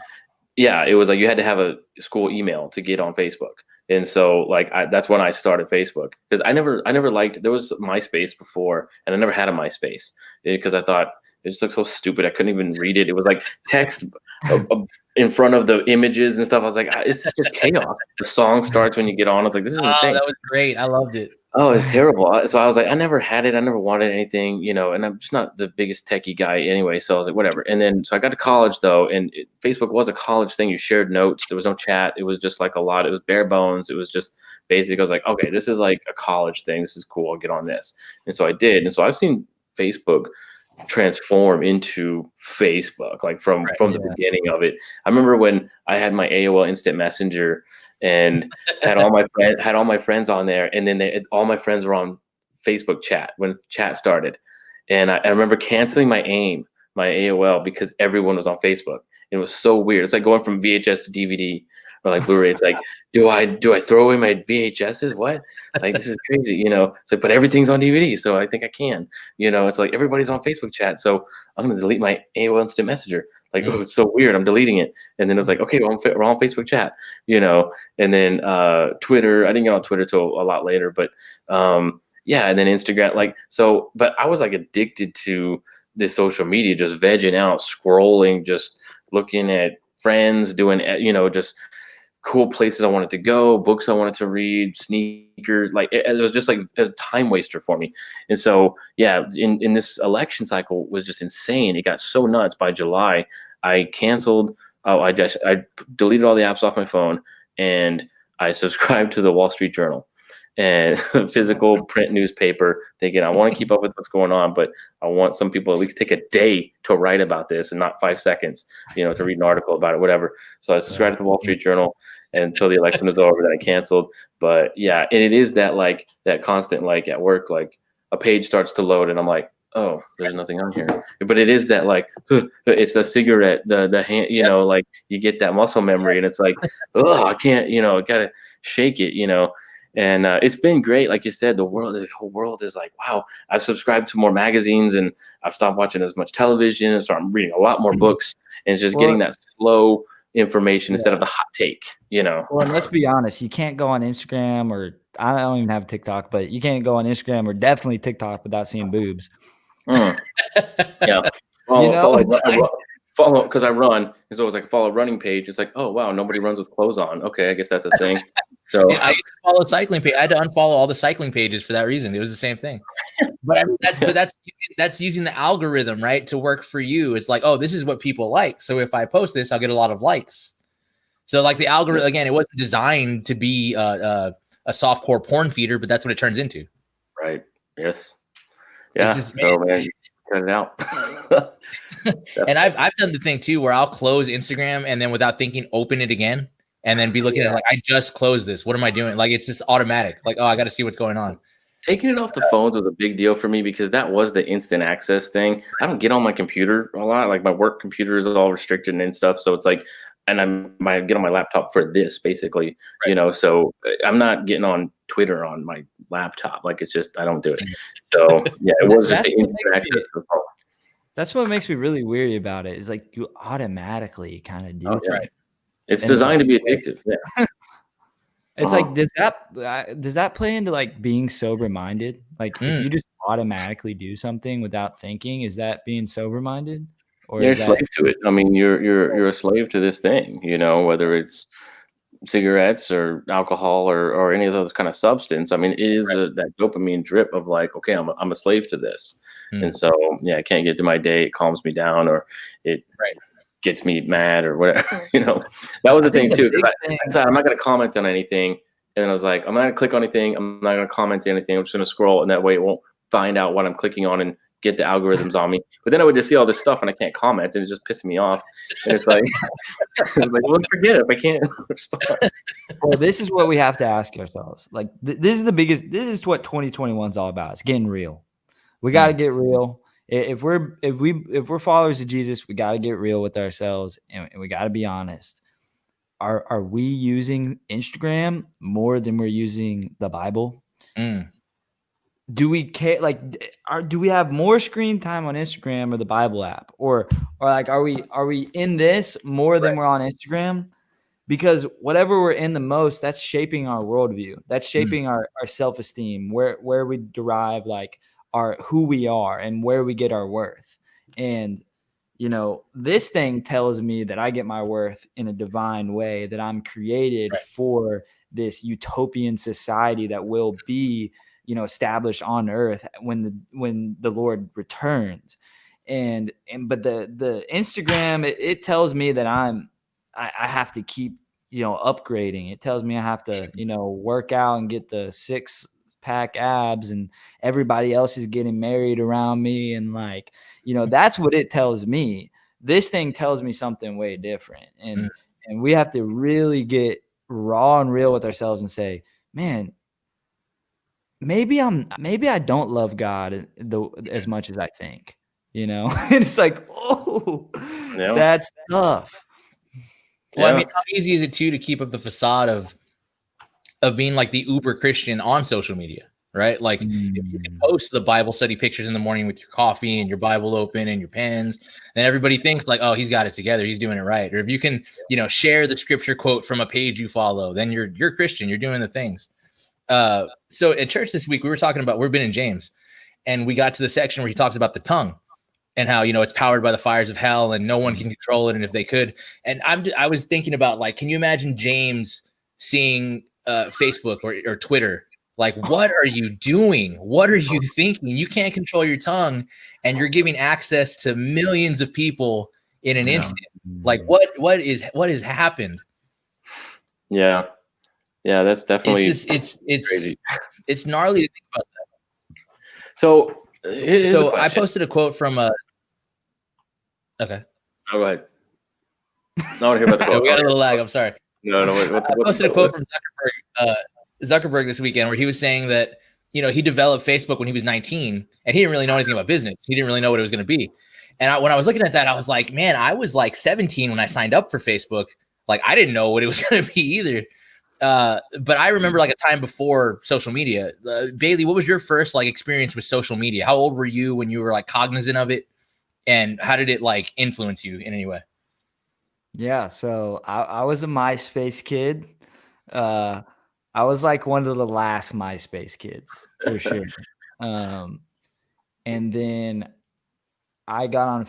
yeah, it was like you had to have a school email to get on Facebook. And so like that's when I started Facebook, because I never liked, there was MySpace before, and I never had a MySpace because I thought it just looked so stupid. I couldn't even read it. It was like text in front of the images and stuff. I was like, it's just chaos. The song starts when you get on. I was like, this is insane. That was great. I loved it. Oh, it's terrible. So I was like, I never had it. I never wanted anything, you know, and I'm just not the biggest techie guy anyway. So I was like, whatever. And then, so I got to college though, and Facebook was a college thing. You shared notes. There was no chat. It was just like it was bare bones. It was just basic. I was like, okay, this is like a college thing. This is cool. I'll get on this. And so I did. And so I've seen Facebook transform into Facebook, like from the beginning of it. I remember when I had my AOL Instant Messenger and had all my friends on there, and then all my friends were on Facebook chat when chat started, and I remember canceling my AOL because everyone was on Facebook. It was so weird. It's like going from VHS to DVD or like Blu-ray. It's like, do I throw away my VHSs? What? Like, this is crazy, you know? It's like, but everything's on DVD, so I think I can. You know, it's like everybody's on Facebook chat, so I'm gonna delete my AOL Instant Messenger. Like, oh, it's so weird. I'm deleting it. And then it's like, okay, well, we're on Facebook chat, you know? And then Twitter, I didn't get on Twitter till a lot later, but yeah, and then Instagram, like, so, but I was like addicted to this social media, just vegging out, scrolling, just looking at friends doing, you know, just cool places I wanted to go, books I wanted to read, sneakers. Like it was just like a time waster for me. And so, yeah, in this election cycle was just insane. It got so nuts. By July, I canceled. I deleted all the apps off my phone, and I subscribed to the Wall Street Journal and physical print newspaper, thinking I want to keep up with what's going on, but I want some people at least take a day to write about this and not 5 seconds, you know, to read an article about it, whatever. So I subscribed to the Wall Street Journal until the election was over, then I canceled. But yeah, and it is that like that constant, like at work, like a page starts to load and I'm like, oh, there's nothing on here. But it is that like, it's the cigarette, the hand, you know, like you get that muscle memory and it's like, oh, I can't, you know, gotta shake it, you know. And it's been great. Like you said, the whole world is like, wow, I've subscribed to more magazines and I've stopped watching as much television and started reading a lot more books, and it's just getting that slow information instead of the hot take, you know. Well, and let's be honest, you can't go on Instagram, or I don't even have TikTok, but you can't go on Instagram or definitely TikTok without seeing boobs. Yeah. Follow because I run, and so it's like follow a running page. It's like, oh wow, nobody runs with clothes on. Okay, I guess that's a thing. So I used to follow cycling page. I had to unfollow all the cycling pages for that reason. It was the same thing. But I mean, that's using the algorithm, right, to work for you. It's like, oh, this is what people like. So if I post this, I'll get a lot of likes. So like the algorithm, again, it wasn't designed to be a softcore porn feeder, but that's what it turns into. Right. Yes. Yeah. So man, cut it out. And I've done the thing too, where I'll close Instagram and then without thinking, open it again. And then be looking at it like, I just closed this. What am I doing? Like, it's just automatic. Like, oh, I got to see what's going on. Taking it off the phones was a big deal for me because that was the instant access thing. I don't get on my computer a lot. Like my work computer is all restricted and stuff. So it's like, and I get on my laptop for this basically, you know, so I'm not getting on Twitter on my laptop. Like it's just, I don't do it. So yeah, it was just the instant access to the phone. That's what makes me really weary about it, is like you automatically kind of do things. Right. It's designed to be addictive. Yeah. It's like, does that play into like being sober minded? Like if you just automatically do something without thinking, is that being sober minded? Or you're a slave to it. I mean, you're a slave to this thing, you know, whether it's cigarettes or alcohol or any of those kind of substance. I mean, it is that dopamine drip of like, okay, I'm a slave to this. And so, yeah, I can't get through my day. It calms me down, or it gets me mad or whatever, you know. That was the thing too. I'm not going to comment on anything And then I was like, I'm not gonna click on anything. I'm not gonna comment anything. I'm just gonna scroll, and that way it won't find out what I'm clicking on and get the algorithms on me. But then I would just see all this stuff and I can't comment, and it's just pissing me off. And it's like, it's like, well, forget it if I can't respond. Well, this is what we have to ask ourselves. Like, this is the biggest. This is what 2021 is all about. It's getting real. We got to get real. If we're followers of Jesus, we got to get real with ourselves, and we got to be honest. Are we using Instagram more than we're using the Bible? Do we care? Like, do we have more screen time on Instagram or the Bible app, or like are we in this more than we're on Instagram? Because whatever we're in the most, that's shaping our worldview. That's shaping our self-esteem, where we derive like who we are and where we get our worth. And this thing tells me that I get my worth in a divine way, that I'm created for this utopian society that will be, established on earth when the Lord returns. But the Instagram, it tells me that I have to keep, upgrading. It tells me I have to, work out and get the 6-pack abs, and everybody else is getting married around me. And like, that's what it tells me. This thing tells me something way different. And we have to really get raw and real with ourselves and say, man, maybe I don't love God as much as I think, And it's like, oh, that's tough. Well, I mean, how easy is it to keep up the facade of being like the uber Christian on social media, right? Like if you can post the Bible study pictures in the morning with your coffee and your Bible open and your pens, then everybody thinks like, oh, he's got it together, he's doing it right. Or if you can, share the scripture quote from a page you follow, then you're Christian, you're doing the things. So at church this week, we've been in James, and we got to the section where he talks about the tongue. And how, it's powered by the fires of hell and no one can control it. And if they could, and I was thinking about like, can you imagine James seeing Facebook or Twitter? Like, what are you doing? What are you thinking? You can't control your tongue, and you're giving access to millions of people in an instant. Like, what has happened? Yeah, that's definitely it's crazy. It's gnarly to think about that. So I posted a quote from okay. Oh, go ahead. I want to hear about the quote. We got a little lag. I'm sorry. No. I posted a quote from Zuckerberg this weekend where he was saying that, he developed Facebook when he was 19 and he didn't really know anything about business. He didn't really know what it was going to be. And when I was looking at that, I was like, man, I was like 17 when I signed up for Facebook. Like, I didn't know what it was going to be either. But I remember like a time before social media. Bailey, what was your first like experience with social media? How old were you when you were like cognizant of it? And how did it like influence you in any way? Yeah, so I was a MySpace kid. I was like one of the last MySpace kids for sure. And then I got on,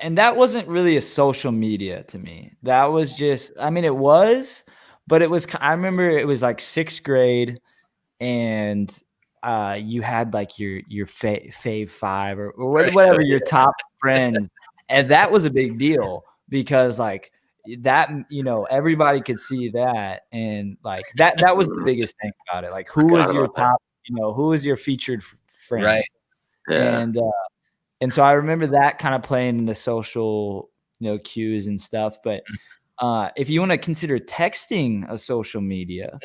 and that wasn't really a social media to me. That was just, I mean, it was, but it was, I remember it was like 6th grade, and you had like your fave 5 or whatever, your top friends. And that was a big deal because like that, everybody could see that. And like that was the biggest thing about it. Like who was your top, who was your featured friend? Right. Yeah. And so I remember that kind of playing into social, cues and stuff. But if you want to consider texting a social media,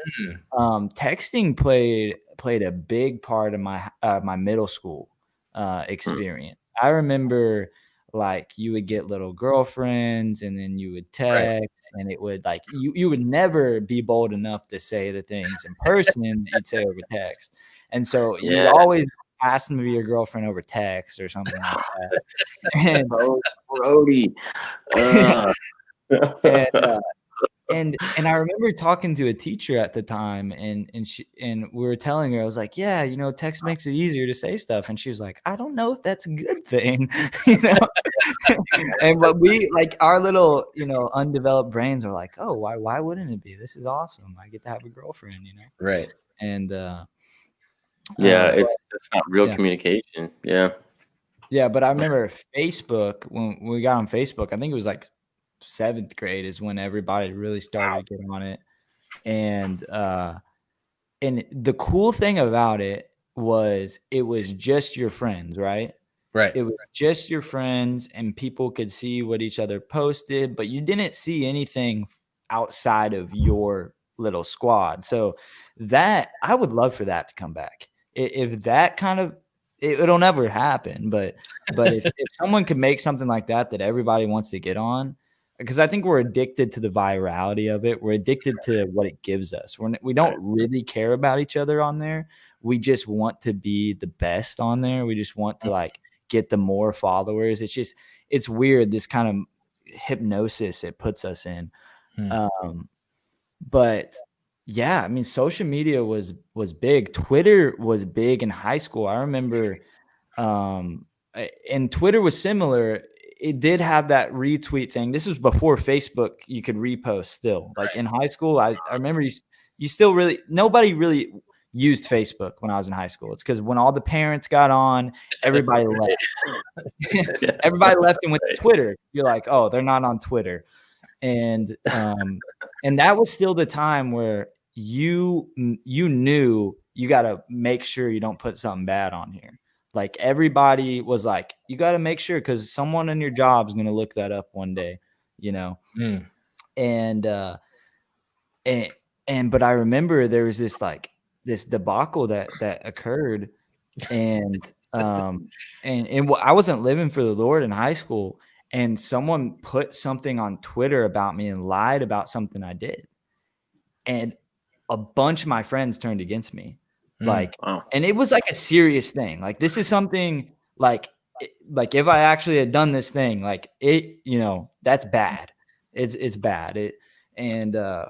texting played a big part of my middle school experience. I remember like you would get little girlfriends and then you would text, and it would like you would never be bold enough to say the things in person that you'd say over text. And so you always ask them to be your girlfriend over text or something like that. And I remember talking to a teacher at the time, and we were telling her, I was like, yeah, text makes it easier to say stuff. And she was like, I don't know if that's a good thing, And but we like our little, undeveloped brains are like, oh, why wouldn't it be? This is awesome. I get to have a girlfriend, Right. And it's not real communication. Yeah, but I remember Facebook, when we got on Facebook, I think it was like 7th grade is when everybody really started getting on it. And And the cool thing about it was just your friends, right? Right. It was just your friends, and people could see what each other posted, but you didn't see anything outside of your little squad. So that I would love for that to come back. If that kind of it'll never happen, but if someone could make something like that everybody wants to get on, because I think we're addicted to the virality of it. We're addicted to what it gives us. We don't really care about each other on there. We just want to be the best on there. We just want to like get the more followers. It's weird, this kind of hypnosis it puts us in. But yeah, I mean, social media was big. Twitter was big in high school. I remember, and Twitter was similar. It did have that retweet thing. This was before Facebook. You could repost still. Like in high school, I remember you still really, nobody really used Facebook when I was in high school. It's because when all the parents got on, everybody left. Everybody left and went to Twitter. You're like, oh, they're not on Twitter. And that was still the time where you knew you got to make sure you don't put something bad on here. Like everybody was like, you got to make sure, because someone in your job is going to look that up one day, you know? And but I remember there was this debacle that occurred, and I wasn't living for the Lord in high school, and someone put something on Twitter about me and lied about something I did, and a bunch of my friends turned against me. And it was like a serious thing. Like, this is something like if I actually had done this thing, like it, that's bad. It's bad. And I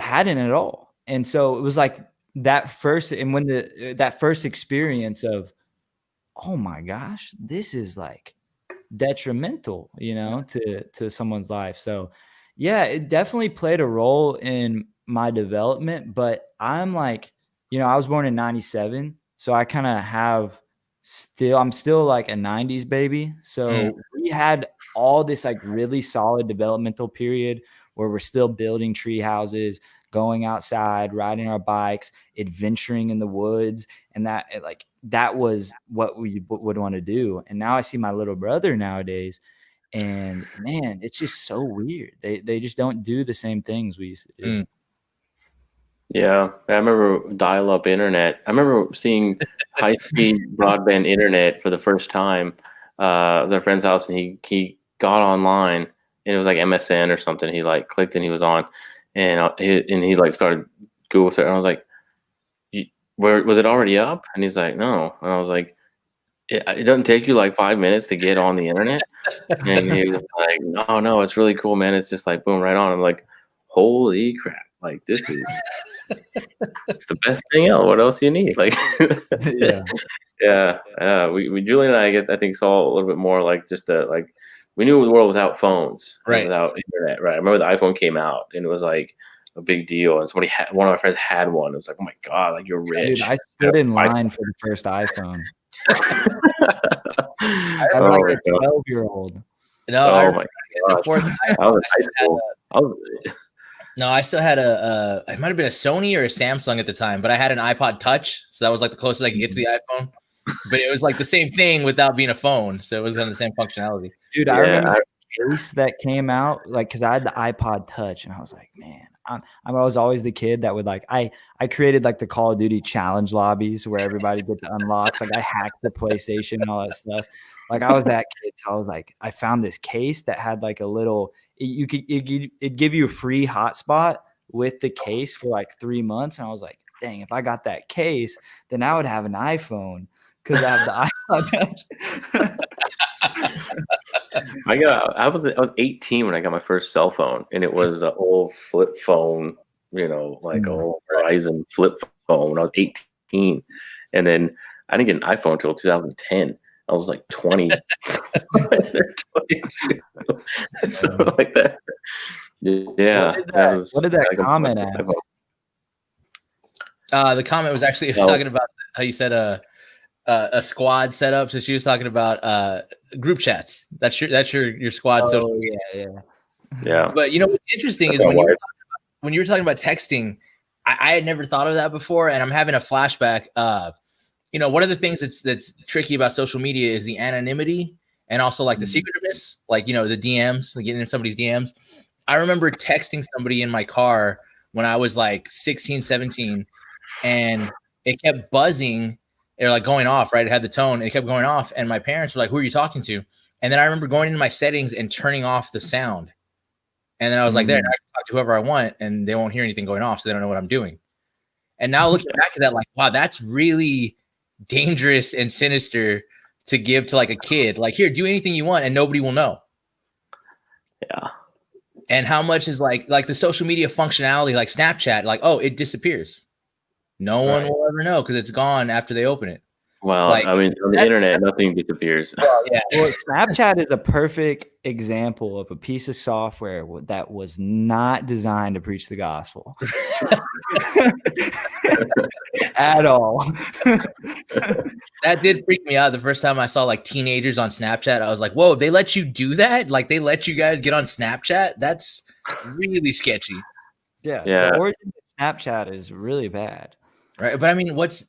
hadn't at all. And so it was like that first, and when that first experience of, oh my gosh, this is like detrimental, to someone's life. So yeah, it definitely played a role in my development, but I'm like, I was born in 97. So I kind of I'm still like a 90s baby. So we had all this like really solid developmental period where we're still building tree houses, going outside, riding our bikes, adventuring in the woods. And that was what we would want to do. And now I see my little brother nowadays, and man, it's just so weird. They just don't do the same things we used to do. Yeah, I remember dial-up internet. I remember seeing high-speed broadband internet for the first time. I was at a friend's house, and he got online, and it was like MSN or something. He like clicked and he was on, and he like started Google search. And I was like, "Where was it already up?" And he's like, "No." And I was like, "It doesn't take you like 5 minutes to get on the internet?" And he was like, "No, it's really cool, man. It's just like boom, right on." I'm like, "Holy crap! Like this is." It's the best thing else. What else do you need? Like, yeah. We Julie and I think saw a little bit more like just like we knew the world without phones, right? Without internet, right? I remember the iPhone came out and it was like a big deal, and one of my friends had one. It was like, oh my god, like you're rich. Dude, I stood in line for the first iPhone. I had like a 12-year-old. No, oh my god, I was in high school. No, I still had it might have been a Sony or a Samsung at the time, but I had an iPod Touch, so that was like the closest I could get to the iPhone. But it was like the same thing without being a phone, so it was on the same functionality. Dude, I remember the case that came out, like, because I had the iPod Touch, and I was like, man, I was always the kid that would like, I created like the Call of Duty challenge lobbies where everybody get the unlocks. Like I hacked the PlayStation and all that stuff. Like I was that kid. So I was like, I found this case that had like a little, it'd give you a free hotspot with the case for like 3 months. And I was like, dang, if I got that case, then I would have an iPhone because I have the iPod Touch. I was 18 when I got my first cell phone, and it was the old flip phone, like old Verizon flip phone. When I was 18, and then I didn't get an iPhone until 2010. I was like 20, 22, something like that. Yeah. What did that comment ask? The comment was actually talking about how you said a squad setup. So she was talking about group chats. That's your squad. Oh, social yeah. But what's interesting is when you were talking about texting, I had never thought of that before, and I'm having a flashback. One of the things that's tricky about social media is the anonymity and also like the secretiveness, like the DMs, like getting in somebody's DMs. I remember texting somebody in my car when I was like 16, 17, and it kept buzzing or like going off, right? It had the tone, and it kept going off, and my parents were like, "Who are you talking to?" And then I remember going into my settings and turning off the sound. And then I was like, there, now I can talk to whoever I want, and they won't hear anything going off, so they don't know what I'm doing. And now looking back at that, like, wow, that's really dangerous and sinister to give to like a kid. Like, here, do anything you want, and nobody will know. Yeah. And how much is like the social media functionality, like Snapchat, like, oh, it disappears. No one will ever know because it's gone after they open it. Well, like, I mean, on the internet, nothing disappears. Well, yeah. Well, Snapchat is a perfect example of a piece of software that was not designed to preach the gospel at all. That did freak me out the first time I saw like teenagers on Snapchat. I was like, whoa, they let you do that? Like, they let you guys get on Snapchat? That's really sketchy. Yeah. The origin of Snapchat is really bad. Right. But I mean, what's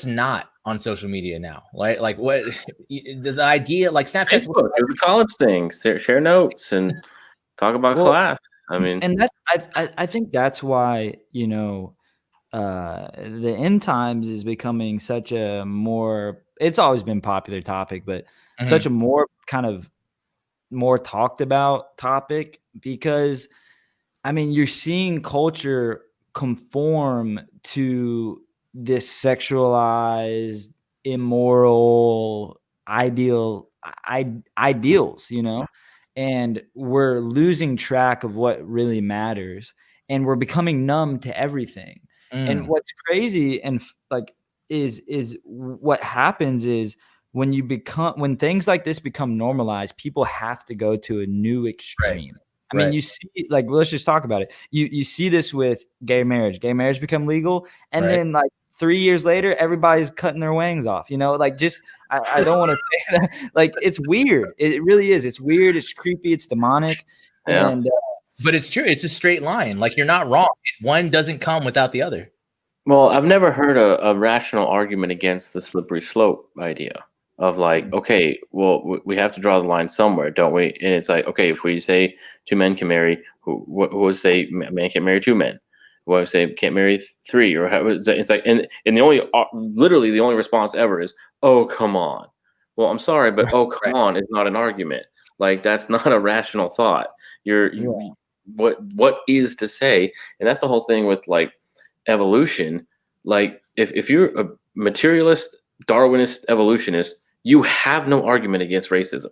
not on social media now? Like what the idea, like Snapchat's the college thing, share notes and talk about class. I mean, and that's I think that's why the end times is becoming such a more, it's always been a popular topic, but such a more kind of more talked about topic, because I mean, you're seeing culture conform to this sexualized, immoral ideals, and we're losing track of what really matters, and we're becoming numb to everything. And what's crazy and like is what happens is when things like this become normalized, people have to go to a new extreme. Right. I mean, you see, like, let's just talk about it. You see this with gay marriage. Gay marriage become legal, and then like 3 years later, everybody's cutting their wangs off. Like, just I don't want to say that. Like, it's weird. It really is. It's weird. It's creepy. It's demonic. Yeah. And but it's true. It's a straight line. Like, you're not wrong. One doesn't come without the other. Well, I've never heard a rational argument against the slippery slope idea of like, okay, well, we have to draw the line somewhere, don't we? And it's like, okay, if we say 2 men can marry, who would say man can't marry 2 men? Who would say can't marry 3? Or it's like, and the only, literally the only response ever is, oh, come on. Well, I'm sorry, but oh, come on is not an argument. Like, that's not a rational thought. What is to say? And that's the whole thing with like evolution. Like, if you're a materialist, Darwinist evolutionist, you have no argument against racism.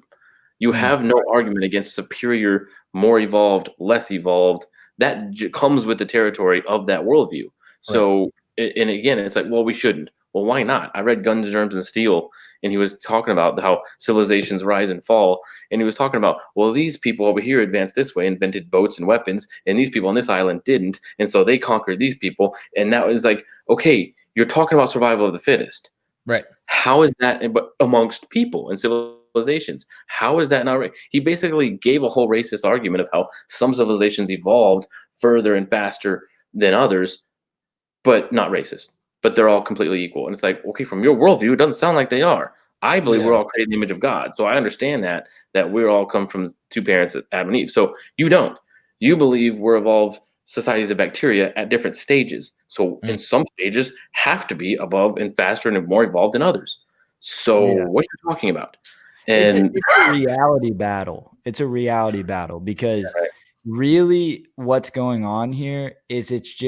You have no argument against superior, more evolved, less evolved. That comes with the territory of that worldview. So, and again, it's like, well, we shouldn't. Well, why not? I read Guns, Germs, and Steel, and he was talking about how civilizations rise and fall. And he was talking about, well, these people over here advanced this way, invented boats and weapons, and these people on this island didn't. And so they conquered these people. And that was like, okay, you're talking about survival of the fittest. Right. How is that amongst people and civilizations? How is that not right? He basically gave a whole racist argument of how some civilizations evolved further and faster than others, but not racist. But they're all completely equal. And it's like, okay, from your worldview, it doesn't sound like they are. I believe we're all created in the image of God. So I understand that we're all come from 2 parents, Adam and Eve. So you don't. You believe we're evolved societies of bacteria at different stages. So in some stages have to be above and faster and more evolved than others. So what are you talking about? And it's a reality battle. It's a reality battle because really what's going on here is it's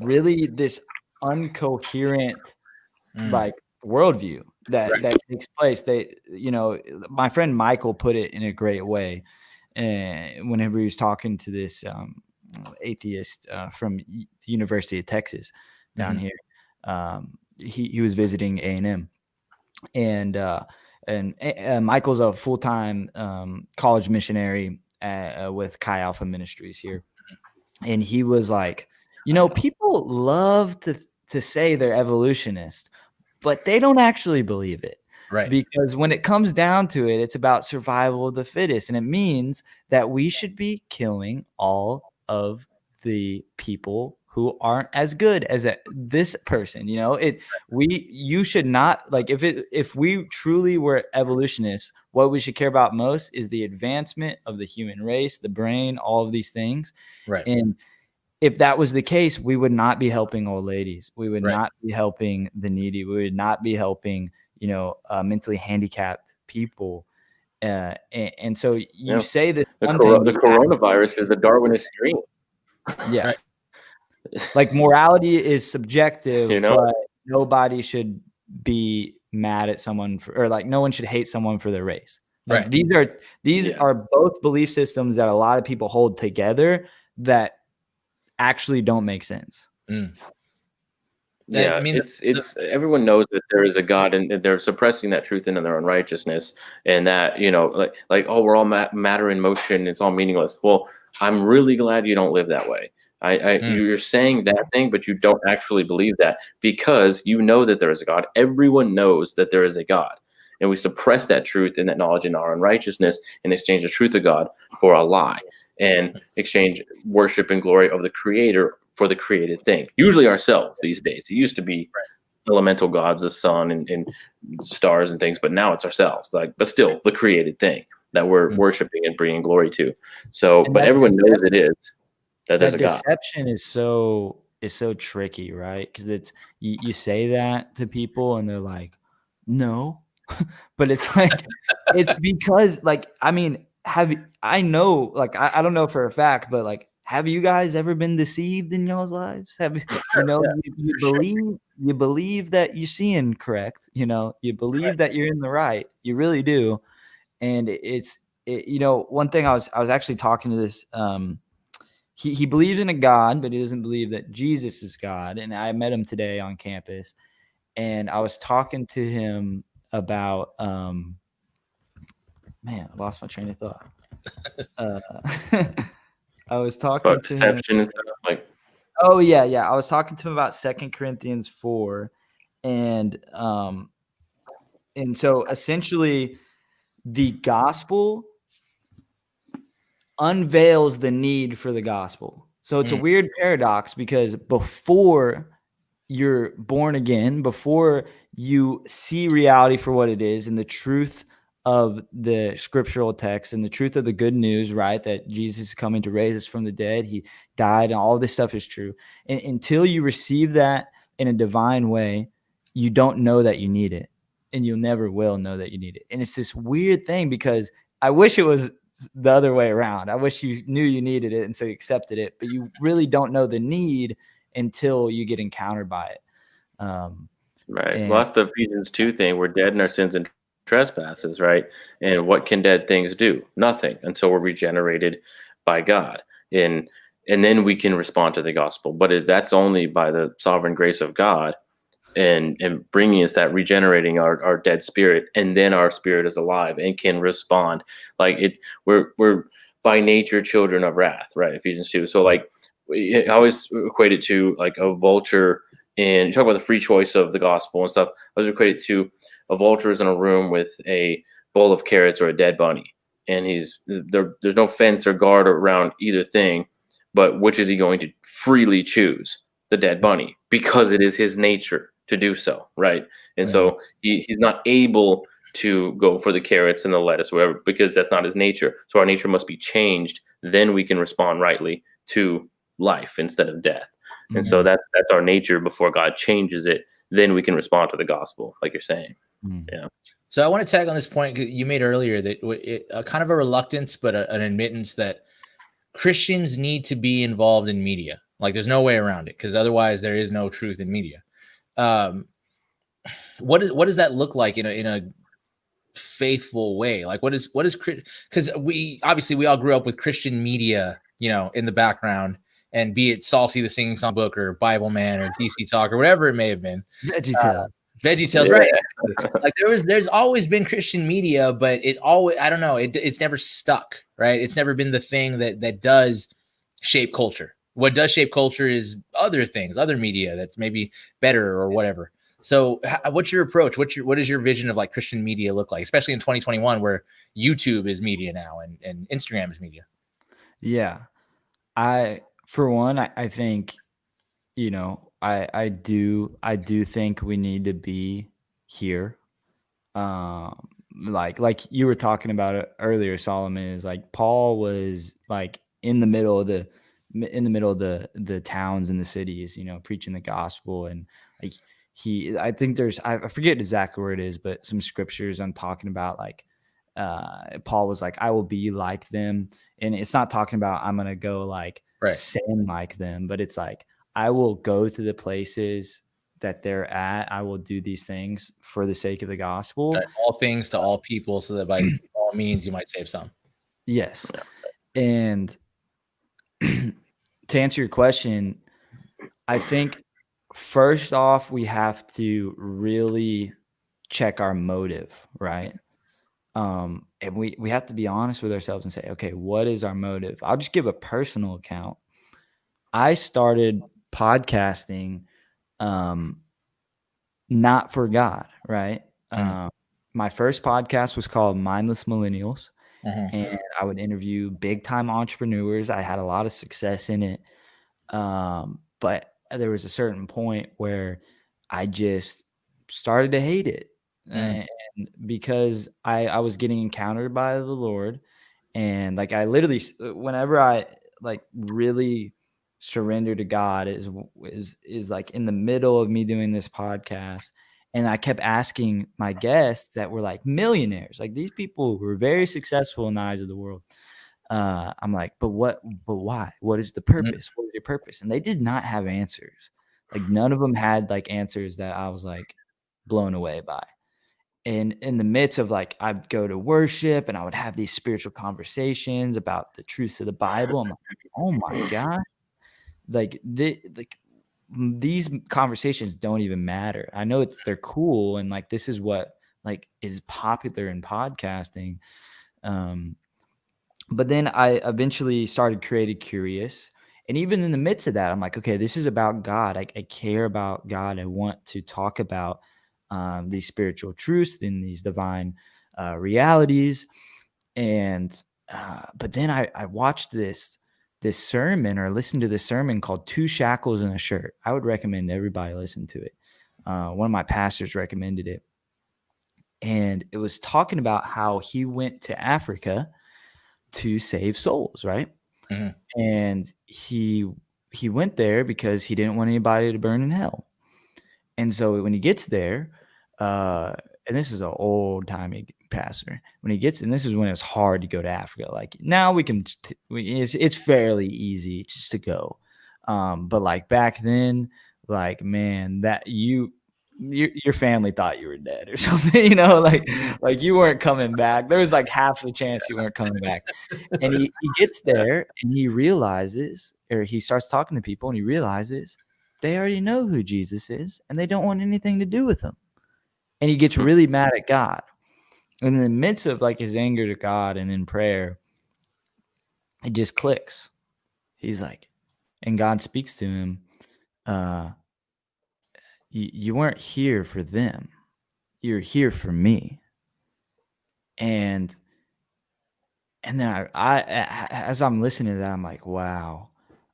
really this uncoherent like worldview that takes place. My friend Michael put it in a great way. Whenever he was talking to this atheist from the University of Texas down here, he was visiting A&M, and Michael's a full-time college missionary with Chi Alpha Ministries here, and he was like, people love to say they're evolutionists, but they don't actually believe it. Right. Because when it comes down to it, it's about survival of the fittest. And it means that we should be killing all of the people who aren't as good as this person. You should not, like, if we truly were evolutionists, what we should care about most is the advancement of the human race, the brain, all of these things. Right. And if that was the case, we would not be helping old ladies. We would Right. not be helping the needy. We would not be helping, mentally handicapped people. And so you say this the one thing, coronavirus is a Darwinist dream. yeah. Right. Like, morality is subjective, You know? but nobody should be mad at someone or like no one should hate someone for their race. Like, Right. these are both belief systems that a lot of people hold together that actually don't make sense. Yeah, I mean, it's everyone knows that there is a God, and they're suppressing that truth into their unrighteousness, and that like oh, we're all matter in motion, it's all meaningless. Well, I'm really glad you don't live that way. You're saying that thing, but you don't actually believe that, because you know that there is a God. Everyone knows that there is a God, and we suppress that truth and that knowledge in our unrighteousness and exchange the truth of God for a lie, and exchange worship and glory of the Creator for the created thing, usually ourselves these days. It used to be elemental gods, the sun and stars and things, but now it's ourselves, but still the created thing that we're worshiping and bringing glory to. So, but everyone knows it is that there's a God. Deception is so tricky, right? Because it's you say that to people and they're like, no, but it's like it's because, like, I mean, I know, like, I don't know for a fact, but like, have you guys ever been deceived in y'all's lives? You believe that you're seeing correct, you believe that you're in the right, you really do. And one thing I was actually talking to this, he believes in a God, but he doesn't believe that Jesus is God. And I met him today on campus, and I was talking to him about, man, I lost my train of thought. I was talking to perception him. and stuff, like, oh yeah. I was talking to him about 2 Corinthians 4, and so essentially the gospel unveils the need for the gospel. So it's a weird paradox, because before you're born again, before you see reality for what it is and the truth of the scriptural text and the truth of the good news, right? That Jesus is coming to raise us from the dead. He died, and all this stuff is true. And until you receive that in a divine way, you don't know that you need it, and you'll never will know that you need it. And it's this weird thing, because I wish it was the other way around. I wish you knew you needed it, and so you accepted it, but you really don't know the need until you get encountered by it. right. Well, that's the Ephesians 2 thing. We're dead in our sins and trespasses, right? And what can dead things do? Nothing, until we're regenerated by God. And then we can respond to the gospel. But that's only by the sovereign grace of God, and bringing us that, regenerating our dead spirit, and then our spirit is alive and can respond. Like, we're by nature children of wrath, right? Ephesians 2. So, like, I always equate it to like a vulture. And you talk about the free choice of the gospel and stuff. I was equated to a vulture is in a room with a bowl of carrots or a dead bunny, and there's no fence or guard around either thing. But which is he going to freely choose? The dead bunny, because it is his nature to do so, right? And so he's not able to go for the carrots and the lettuce, whatever, because that's not his nature. So our nature must be changed. Then we can respond rightly to life instead of death. And so that's our nature before God changes it. Then we can respond to the gospel, like you're saying. Yeah. So I want to tag on this point you made earlier, that kind of a reluctance, but an admittance that Christians need to be involved in media. Like, there's no way around it, because otherwise there is no truth in media. What does that look like in a faithful way? Like, what is because we all grew up with Christian media, in the background, and be it Salty the Singing Songbook or Bible Man or DC Talk or whatever it may have been. VeggieTales, right? Like, there's always been Christian media, but it always, I don't know, it's never stuck, right? It's never been the thing that does shape culture. What does shape culture is other things, other media that's maybe better or whatever. So what's your approach? What does your vision of like Christian media look like, especially in 2021, where YouTube is media now and Instagram is media? Yeah. For one, I think, I do think we need to be here. Like you were talking about it earlier, Solomon, is like Paul was like in the middle of the towns and the cities, preaching the gospel. And like I think I forget exactly where it is, but some scriptures I'm talking about, like Paul was like, I will be like them. And it's not talking about I'm gonna go like Right. sin like them, but it's like I will go to the places that they're at. I will do these things for the sake of the gospel. All things to all people, so that by all means you might save some. Yes. And to answer your question, I think first off, we have to really check our motive, right? And we have to be honest with ourselves and say, okay, what is our motive? I'll just give a personal account. I started podcasting not for God, right? My first podcast was called Mindless Millennials, and I would interview big time entrepreneurs. I had a lot of success in it. But there was a certain point where I just started to hate it. And because I was getting encountered by the Lord, and like I literally, whenever I like really surrender to God is like in the middle of me doing this podcast. And I kept asking my guests that were like millionaires, like these people were very successful in the eyes of the world. I'm like, but why? What is the purpose? What is your purpose? And they did not have answers. Like none of them had like answers that I was like blown away by. And in the midst of like, I'd go to worship and I would have these spiritual conversations about the truths of the Bible. I'm like, oh my God. These conversations don't even matter. I know they're cool. And like, this is what like is popular in podcasting. But then I eventually started Created Curious. And even in the midst of that, I'm like, okay, this is about God. I care about God. I want to talk about these spiritual truths and these divine realities. And but then I watched this sermon, or listened to this sermon called Two Shackles and a Shirt. I would recommend everybody listen to it. One of my pastors recommended it. And it was talking about how he went to Africa to save souls, right? And he went there because he didn't want anybody to burn in hell. And so when he gets there, and this is an old timey pastor, when he gets, and this is when it's hard to go to Africa. Like now we can, it's fairly easy just to go. But like back then, like, man, that your family thought you were dead or something, like you weren't coming back. There was like half a chance you weren't coming back. And he gets there and he realizes, or he starts talking to people and he realizes they already know who Jesus is and they don't want anything to do with him. And he gets really mad at God. And in the midst of like his anger to God and in prayer, it just clicks. He's like, and God speaks to him, you weren't here for them. You're here for me. And then I as I'm listening to that, I'm like, wow,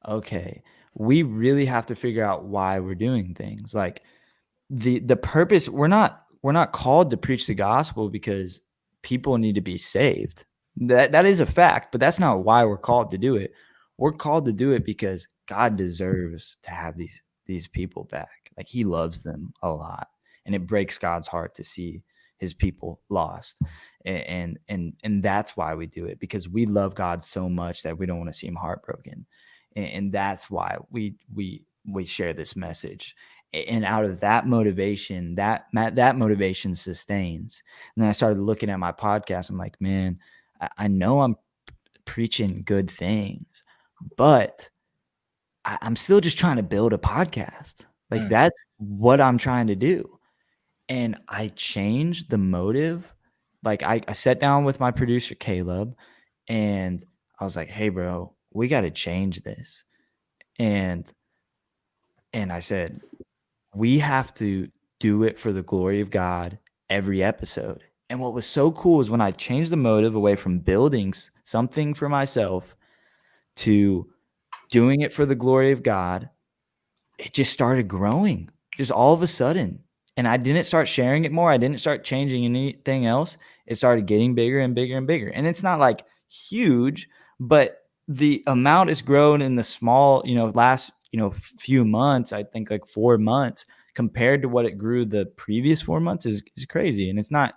okay, we really have to figure out why we're doing things. Like the purpose, we're not called to preach the gospel because people need to be saved. That is a fact, but that's not why we're called to do it. We're called to do it because God deserves to have these people back. Like he loves them a lot, and it breaks God's heart to see his people lost. And that's why we do it, because we love God so much that we don't want to see him heartbroken. And that's why we share this message. And out of that motivation, that motivation sustains. And then I started looking at my podcast. I'm like, man, I know I'm preaching good things, but I'm still just trying to build a podcast. Like that's what I'm trying to do. And I changed the motive. Like I sat down with my producer, Caleb, and I was like, hey, bro, we got to change this. And I said, we have to do it for the glory of God every episode. And what was so cool is when I changed the motive away from building something for myself to doing it for the glory of God, it just started growing just all of a sudden. And I didn't start sharing it more. I didn't start changing anything else. It started getting bigger and bigger and bigger. And it's not like huge, but the amount has grown in the small, last, few months. I think like 4 months compared to what it grew the previous 4 months is crazy. And it's not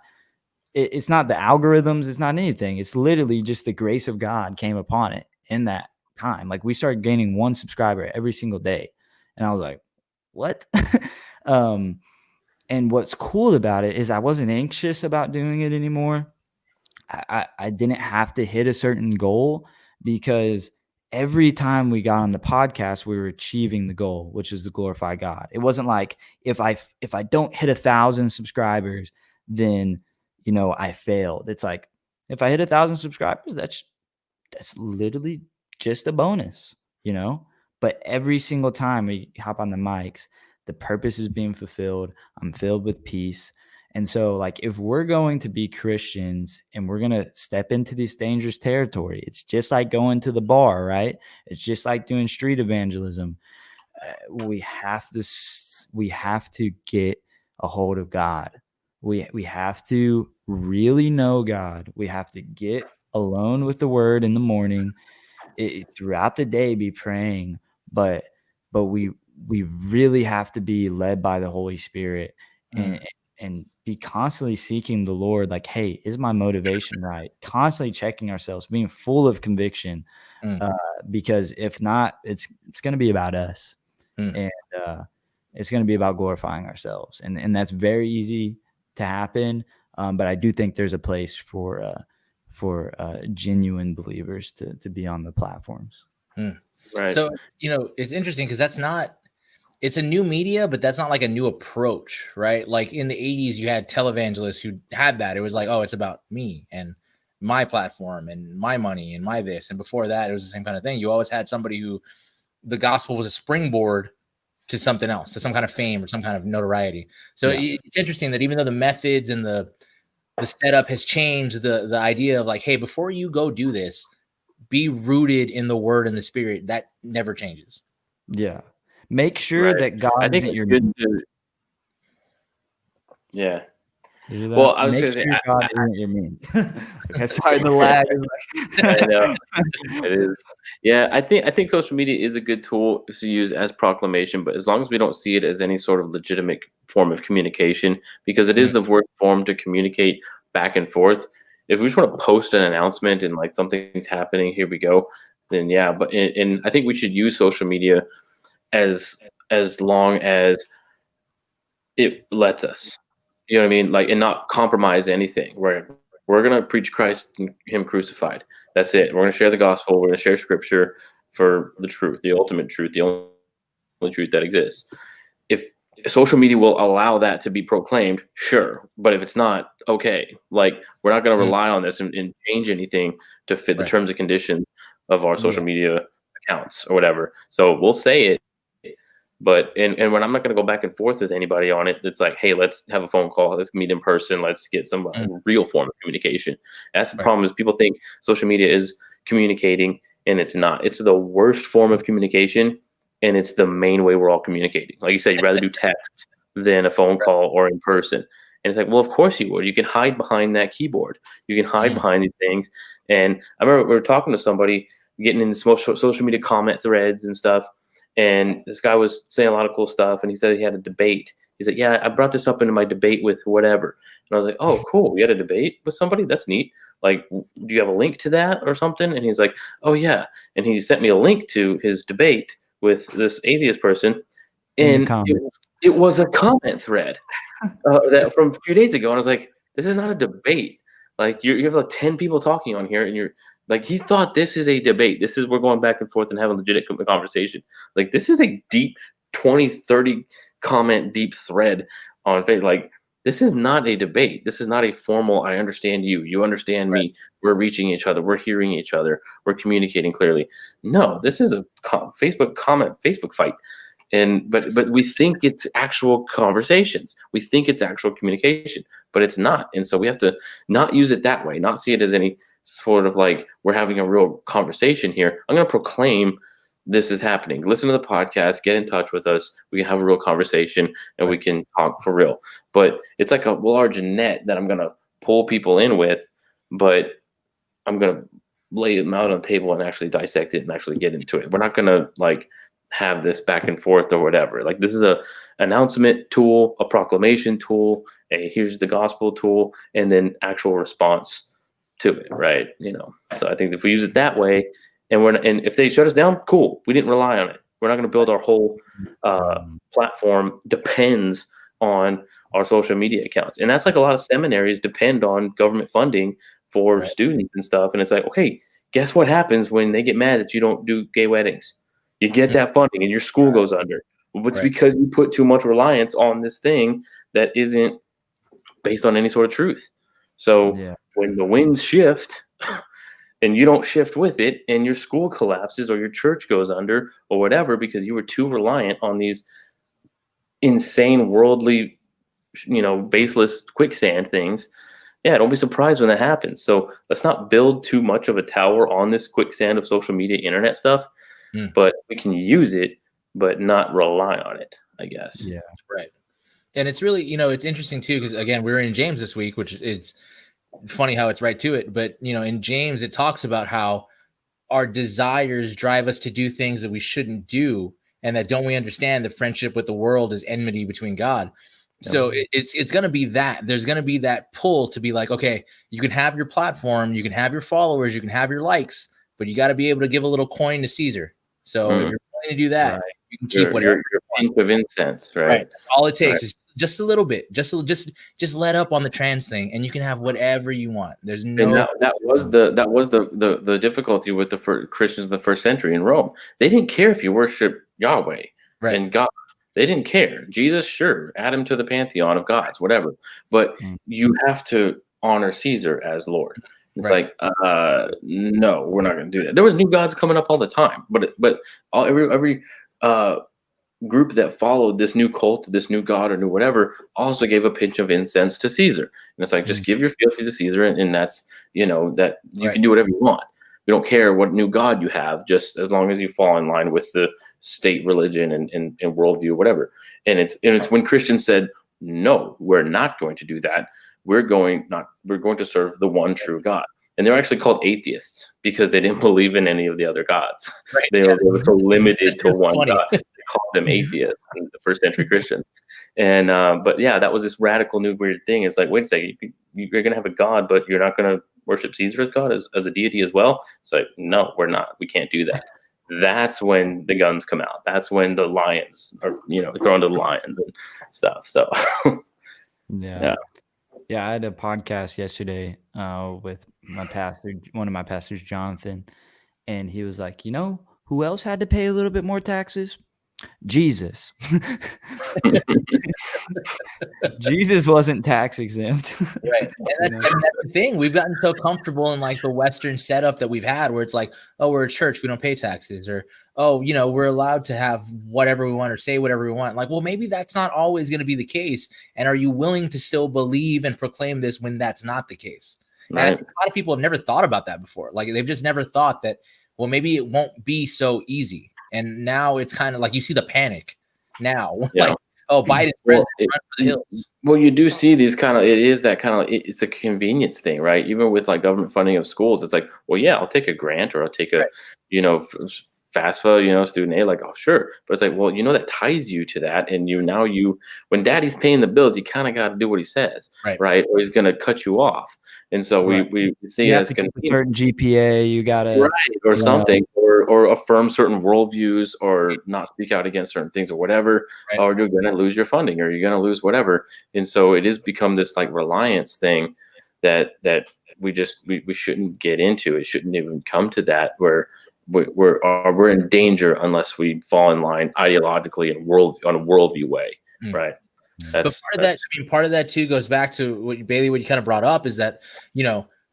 the algorithms. It's not anything. It's literally just the grace of God came upon it in that time. Like we started gaining 1 subscriber every single day. And I was like, what? And what's cool about it is I wasn't anxious about doing it anymore. I didn't have to hit a certain goal because every time we got on the podcast, we were achieving the goal, which is to glorify God. It wasn't like if I don't hit 1,000 subscribers, then, I failed. It's like if I hit 1,000 subscribers, that's literally just a bonus, But every single time we hop on the mics, the purpose is being fulfilled. I'm filled with peace. And so, like, if we're going to be Christians and we're going to step into this dangerous territory, it's just like going to the bar, right? It's just like doing street evangelism. We have to get a hold of God. We have to really know God. We have to get alone with the word in the morning. Throughout the day, be praying, but we really have to be led by the Holy Spirit and be constantly seeking the Lord. Like, hey, is my motivation right? Constantly checking ourselves, being full of conviction, because if not, it's going to be about us, and it's going to be about glorifying ourselves, and that's very easy to happen. But I do think there's a place for genuine believers to be on the platforms. Right. So, it's interesting because it's a new media, but that's not like a new approach, right? Like in the 80s, you had televangelists who had that. It was like, oh, it's about me and my platform and my money and my this. And before that, it was the same kind of thing. You always had somebody who the gospel was a springboard to something else, to some kind of fame or some kind of notoriety. So it's interesting that even though the methods and the setup has changed, the idea of like, hey, before you go do this, be rooted in the word and the spirit. That never changes. Yeah. Make sure that God I think isn't it's your good to, yeah. Did you hear that? Well, I was Make going to sure say, God isn't your means. Okay, sorry, the lag is I know it is. Yeah, I think social media is a good tool to use as proclamation, but as long as we don't see it as any sort of legitimate form of communication, because it is the worst form to communicate back and forth. If we just want to post an announcement and like something's happening, here we go, then yeah. But and I think we should use social media as long as it lets us. You know what I mean? Like, and not compromise anything. We're gonna preach Christ and Him crucified. That's it. We're gonna share the gospel. We're gonna share Scripture for the truth, the ultimate truth, the only truth that exists. If social media will allow that to be proclaimed, sure. But if it's not, okay. Like, we're not gonna rely on this and change anything to fit the terms and conditions of our social media accounts or whatever. So we'll say it. But and when I'm not going to go back and forth with anybody on it, it's like, hey, let's have a phone call, let's meet in person, let's get some real form of communication. That's the problem, is people think social media is communicating, and it's not. It's the worst form of communication, and it's the main way we're all communicating. Like you said, you'd rather do text than a phone call or in person. And it's like, well, of course you would. You can hide behind that keyboard. You can hide behind these things. And I remember we were talking to somebody, getting in social media comment threads and stuff. And this guy was saying a lot of cool stuff, and he said he had a debate. He said, yeah, I brought this up into my debate with whatever. And I was like, oh, cool. You had a debate with somebody? That's neat. Like, do you have a link to that or something? And he's like, oh, yeah. And he sent me a link to his debate with this atheist person. And it was a comment thread that from a few days ago. And I was like, this is not a debate. Like, you have like 10 people talking on here, and you're like, he thought this is a debate. This is, we're going back and forth and having a legitimate conversation. Like, this is a deep 20, 30 comment deep thread on Facebook. Like, this is not a debate. This is not a formal, I understand you, you understand me. We're reaching each other. We're hearing each other. We're communicating clearly. No, this is a Facebook fight. And but we think it's actual conversations. We think it's actual communication, but it's not. And so we have to not use it that way, not see it as any sort of like, we're having a real conversation here. I'm going to proclaim this is happening. Listen to the podcast, get in touch with us. We can have a real conversation and we can talk for real. But it's like a large net that I'm going to pull people in with, but I'm going to lay them out on the table and actually dissect it and actually get into it. We're not going to like have this back and forth or whatever. Like this is a announcement tool, a proclamation tool, here's the gospel tool, and then actual response to it, right? So I think if we use it that way, and if they shut us down, cool. We didn't rely on it. We're not going to build our whole platform depends on our social media accounts, and that's like a lot of seminaries depend on government funding for students and stuff. And it's like, okay, guess what happens when they get mad that you don't do gay weddings? You get that funding, and your school goes under. It's because you put too much reliance on this thing that isn't based on any sort of truth. So when the winds shift and you don't shift with it and your school collapses or your church goes under or whatever because you were too reliant on these insane worldly, baseless quicksand things, don't be surprised when that happens. So let's not build too much of a tower on this quicksand of social media, internet stuff, but we can use it, but not rely on it, I guess. Yeah, right. And it's really, it's interesting too, because again, we were in James this week, which it's funny how it's right to it. But, in James, it talks about how our desires drive us to do things that we shouldn't do. And that don't we understand that friendship with the world is enmity between God. So it's going to be that there's going to be that pull to be like, okay, you can have your platform, you can have your followers, you can have your likes, but you got to be able to give a little coin to Caesar. So if you're willing to do that, you can keep whatever your pink of incense, right? All it takes is just a little bit, just let up on the trans thing, and you can have whatever you want. There's no. And that was the difficulty with the Christians of the first century in Rome. They didn't care if you worship Yahweh and God. They didn't care. Jesus, sure, add him to the pantheon of gods, whatever. But you have to honor Caesar as Lord. It's like, no, we're not going to do that. There was new gods coming up all the time, but every group that followed this new cult, this new god or new whatever, also gave a pinch of incense to Caesar. And it's like, just give your fealty to Caesar, and that's, that you can do whatever you want. We don't care what new god you have, just as long as you fall in line with the state religion and worldview, whatever. And it's when Christians said, no, we're not going to do that. We're going to serve the one true God. And they're actually called atheists because they didn't believe in any of the other gods. They were so limited to one God. They called them atheists, the first century Christians. And but that was this radical new weird thing. It's like, wait a second, you're going to have a God, but you're not going to worship Caesar as God, as a deity as well. It's like, no, we're not. We can't do that. That's when the guns come out. That's when the lions are, thrown to the lions and stuff. So Yeah, I had a podcast yesterday with my pastor, one of my pastors, Jonathan, and he was like, who else had to pay a little bit more taxes? Jesus. Jesus wasn't tax exempt. Right. And that's the thing. We've gotten so comfortable in like the Western setup that we've had where it's like, oh, we're a church, we don't pay taxes, or oh, we're allowed to have whatever we want or say whatever we want. Like, well, maybe that's not always going to be the case. And are you willing to still believe and proclaim this when that's not the case? Right. And a lot of people have never thought about that before. Like, they've just never thought that, well, maybe it won't be so easy. And now it's kind of like you see the panic now. Like, oh, Biden's president, run for the hills. Well, you do see these it's a convenience thing, right? Even with like government funding of schools, it's like, well, yeah, I'll take a grant or I'll take a, FAFSA, student aid, like, oh, sure. But it's like, well, that ties you to that. And when daddy's paying the bills, you kind of got to do what he says, right? Or he's going to cut you off. And so we see it's going to be a certain GPA, you got to, or something, or affirm certain worldviews, or not speak out against certain things, or whatever, or you're going to lose your funding, or you're going to lose whatever. And so it has become this like reliance thing that we shouldn't get into. It shouldn't even come to that where we're in danger unless we fall in line ideologically and on a worldview way, right? But part of that too goes back to what you kind of brought up is that,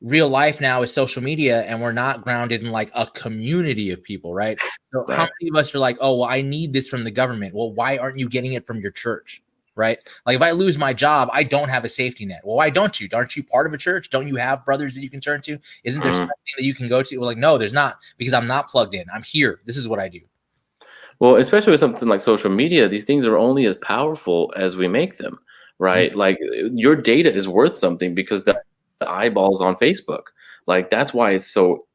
real life now is social media, and we're not grounded in like a community of people, right? So how many of us are like, oh, well, I need this from the government. Well, why aren't you getting it from your church, right? Like if I lose my job, I don't have a safety net. Well, why don't you? Aren't you part of a church? Don't you have brothers that you can turn to? Isn't there something that you can go to? Well, like, no, there's not, because I'm not plugged in. I'm here. This is what I do. Well, especially with something like social media, these things are only as powerful as we make them, right? Like your data is worth something because the eyeballs on Facebook. Like that's why it's so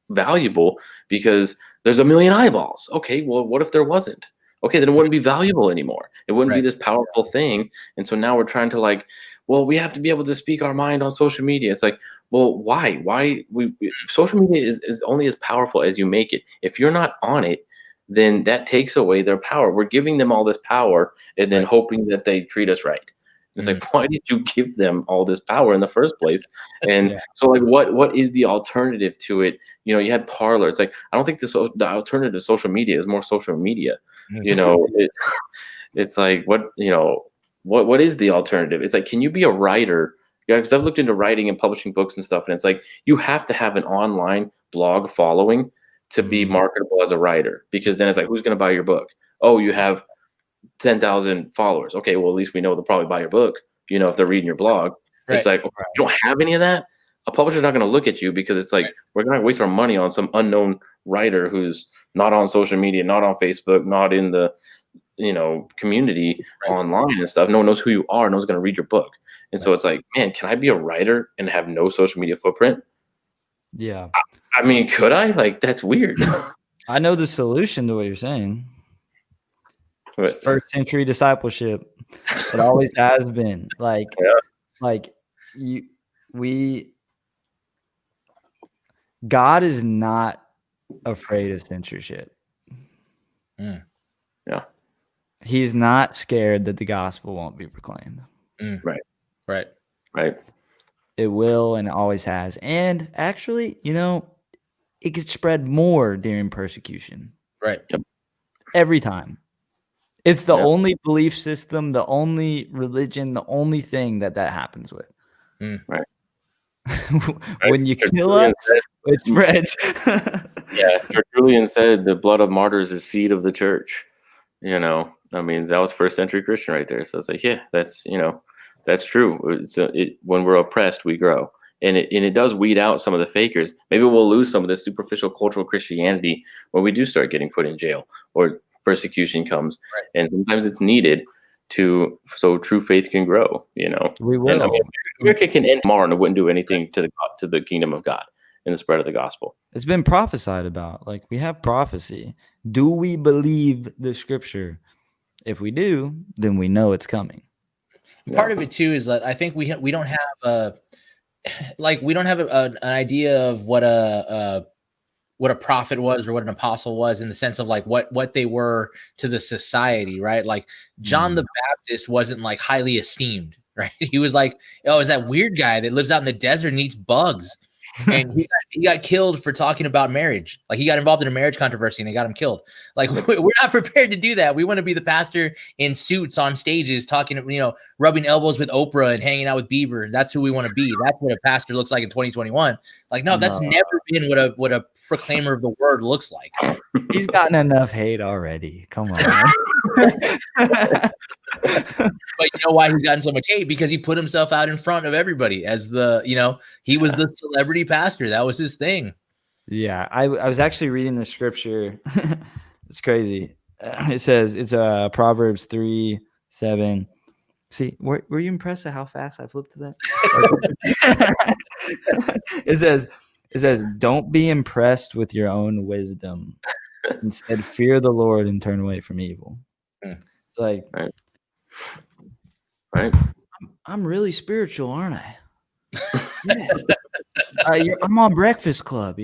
valuable because there's a million eyeballs. Okay, well, what if there wasn't? Okay, then it wouldn't be valuable anymore. It wouldn't be Right. this powerful thing. And so now we're trying to like, well, we have to be able to speak our mind on social media. It's like, well, why? Social media is only as powerful as you make it. If you're not on it, then that takes away their power. We're giving them all this power and then Right. hoping that they treat us right. It's like, why did you give them all this power in the first place? And Yeah. so, like, what is the alternative to it? You had Parler. It's like I don't think the alternative to social media is more social media. It's like what is the alternative? It's like, can you be a writer? Yeah, because I've looked into writing and publishing books and stuff, and it's like you have to have an online blog following to be marketable as a writer, because then it's like, who's going to buy your book? Oh, you have 10,000 followers. Okay, well, at least we know they'll probably buy your book, if they're reading your blog. Right. It's like, you don't have any of that. A publisher's not going to look at you because it's like, we're going to waste our money on some unknown writer who's not on social media, not on Facebook, not in the, community online and stuff. No one knows who you are. No one's going to read your book. And so it's like, man, can I be a writer and have no social media footprint? Yeah. I mean, could I? Like, that's weird. I know the solution to what you're saying. But, First century discipleship. It always has been. God is not afraid of censorship. Mm. Yeah. He's not scared that the gospel won't be proclaimed. Right. It will, and it always has. And actually, it could spread more during persecution. Right. Yep. Every time. It's the only belief system, the only religion, the only thing that happens with. Right. When you kill us, it spreads. Yeah, Tertullian said the blood of martyrs is seed of the church. I mean, that was first century Christian right there. So it's like, yeah, that's true. When we're oppressed, we grow. And it does weed out some of the fakers. Maybe we'll lose some of this superficial cultural Christianity when we do start getting put in jail or persecution comes. Right. And sometimes it's needed so true faith can grow, We will. And, I mean, America can end tomorrow and it wouldn't do anything to the kingdom of God and the spread of the gospel. It's been prophesied about. Like, we have prophecy. Do we believe the scripture? If we do, then we know it's coming. Part of it too is that I think we don't have an idea of what a prophet was or what an apostle was, in the sense of like what they were to the society, right? Like John the Baptist wasn't like highly esteemed, right? He was like, oh, is that weird guy that lives out in the desert and eats bugs. And he got killed for talking about marriage. Like, he got involved in a marriage controversy and they got him killed. Like, we're not prepared to do that. We want to be the pastor in suits on stages talking, rubbing elbows with Oprah and hanging out with Bieber. That's who we want to be. That's what a pastor looks like in 2021. Like, no, that's never been what a proclaimer of the word looks like. He's gotten enough hate already. Come on. But you know why he's gotten so much hate? Because he put himself out in front of everybody as he was the celebrity pastor. That was his thing. Yeah, I was actually reading the scripture. It's crazy. It says, it's Proverbs 3:7. See, were you impressed at how fast I flipped to that? It says, don't be impressed with your own wisdom. Instead, fear the Lord and turn away from evil. It's like, right. I'm really spiritual, aren't I? Yeah. I'm on Breakfast Club,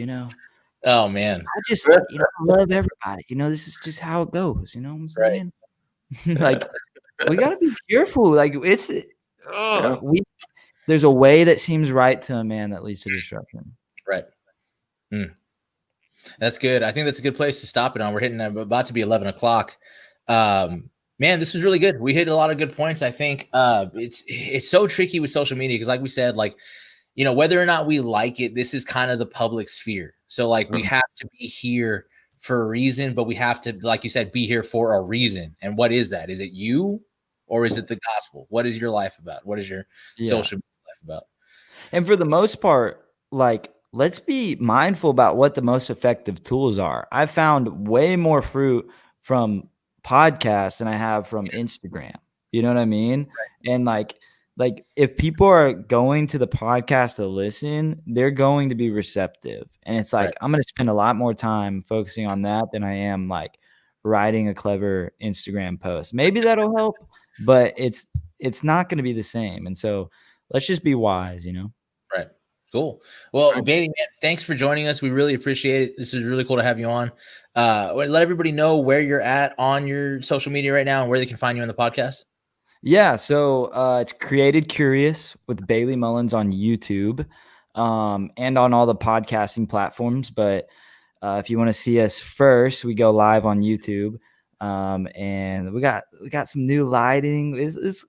Oh man, I just love everybody. This is just how it goes. You know what I'm saying? Right. Like, we gotta be careful. Like, there's a way that seems right to a man that leads to destruction. Right. That's good. I think that's a good place to stop it on. We're hitting about to be 11 o'clock. Man, this was really good. We hit a lot of good points. I think it's so tricky with social media because, like we said, like, whether or not we like it, this is kind of the public sphere. So like, we have to be here for a reason, but we have to, like you said, be here for a reason. And what is that? Is it you, or is it the gospel? What is your life about? What is your social media life about? And for the most part, like, let's be mindful about what the most effective tools are. I found way more fruit from podcasts than I have from Instagram. You know what I mean? And like if people are going to the podcast to listen, they're going to be receptive. And it's like Right. I'm going to spend a lot more time focusing on that than I am like writing a clever Instagram post. Maybe that'll help, but it's not going to be the same. And so let's just be wise, you know? Right. Cool. Well, Right. Bailey, man, thanks for joining us. We really appreciate it. This is really cool to have you on. Let everybody know where you're at on your social media right now and where they can find you on the podcast. Yeah, so it's Created Curious with Bailey Mullins on YouTube, and on all the podcasting platforms. But if you want to see us first, we go live on YouTube, and we got some new lighting. It's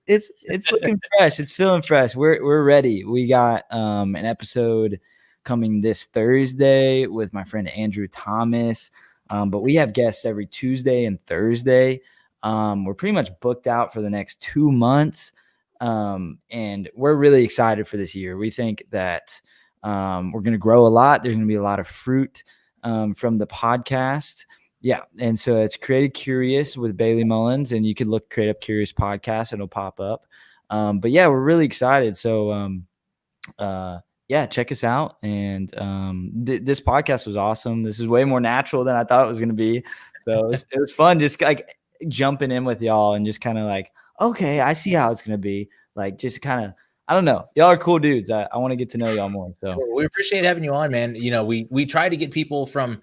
looking fresh. It's feeling fresh. We're ready. We got an episode coming this Thursday with my friend Andrew Thomas, but we have guests every Tuesday and Thursday. We're pretty much booked out for the next 2 months. And we're really excited for this year. We think that we're going to grow a lot. There's going to be a lot of fruit from the podcast. Yeah. And so it's Created Curious with Bailey Mullins, and you could look Create Up Curious podcast and it'll pop up. But yeah, we're really excited. So yeah, check us out. And this podcast was awesome. This is way more natural than I thought it was going to be. So it was fun just like jumping in with y'all and just kind of like, okay, I see how it's going to be. Like just kind of, I don't know. Y'all are cool dudes. I want to get to know y'all more. So We appreciate having you on, man. You know, we try to get people from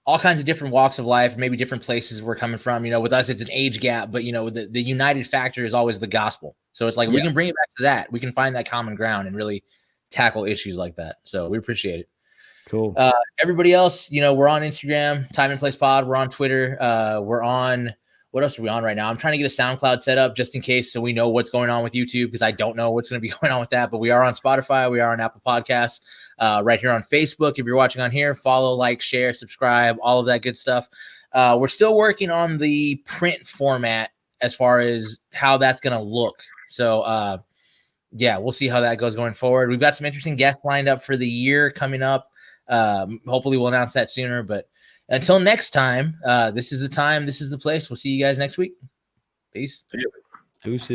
all kinds of different walks of life, maybe different places we're coming from. You know, with us, it's an age gap, but you know, the united factor is always the gospel. So it's like we can bring it back to that. We can find that common ground and really tackle issues like that. So we appreciate it. cool. Everybody else, you know, we're on Instagram, Time and Place Pod. We're on Twitter. We're on, what else are we on right now? I'm trying to get a SoundCloud set up just in case, so we know what's going on with YouTube, because I don't know what's going to be going on with that. But we are on Spotify. We are on Apple Podcasts. Right here on Facebook. If you're watching on here, follow, like, share, subscribe, all of that good stuff. We're still working on the print format as far as how that's going to look. So, yeah, we'll see how that goes going forward. We've got some interesting guests lined up for the year coming up. Hopefully we'll announce that sooner, but until next time, this is the time, this is the place. We'll see you guys next week. Peace. Deuces.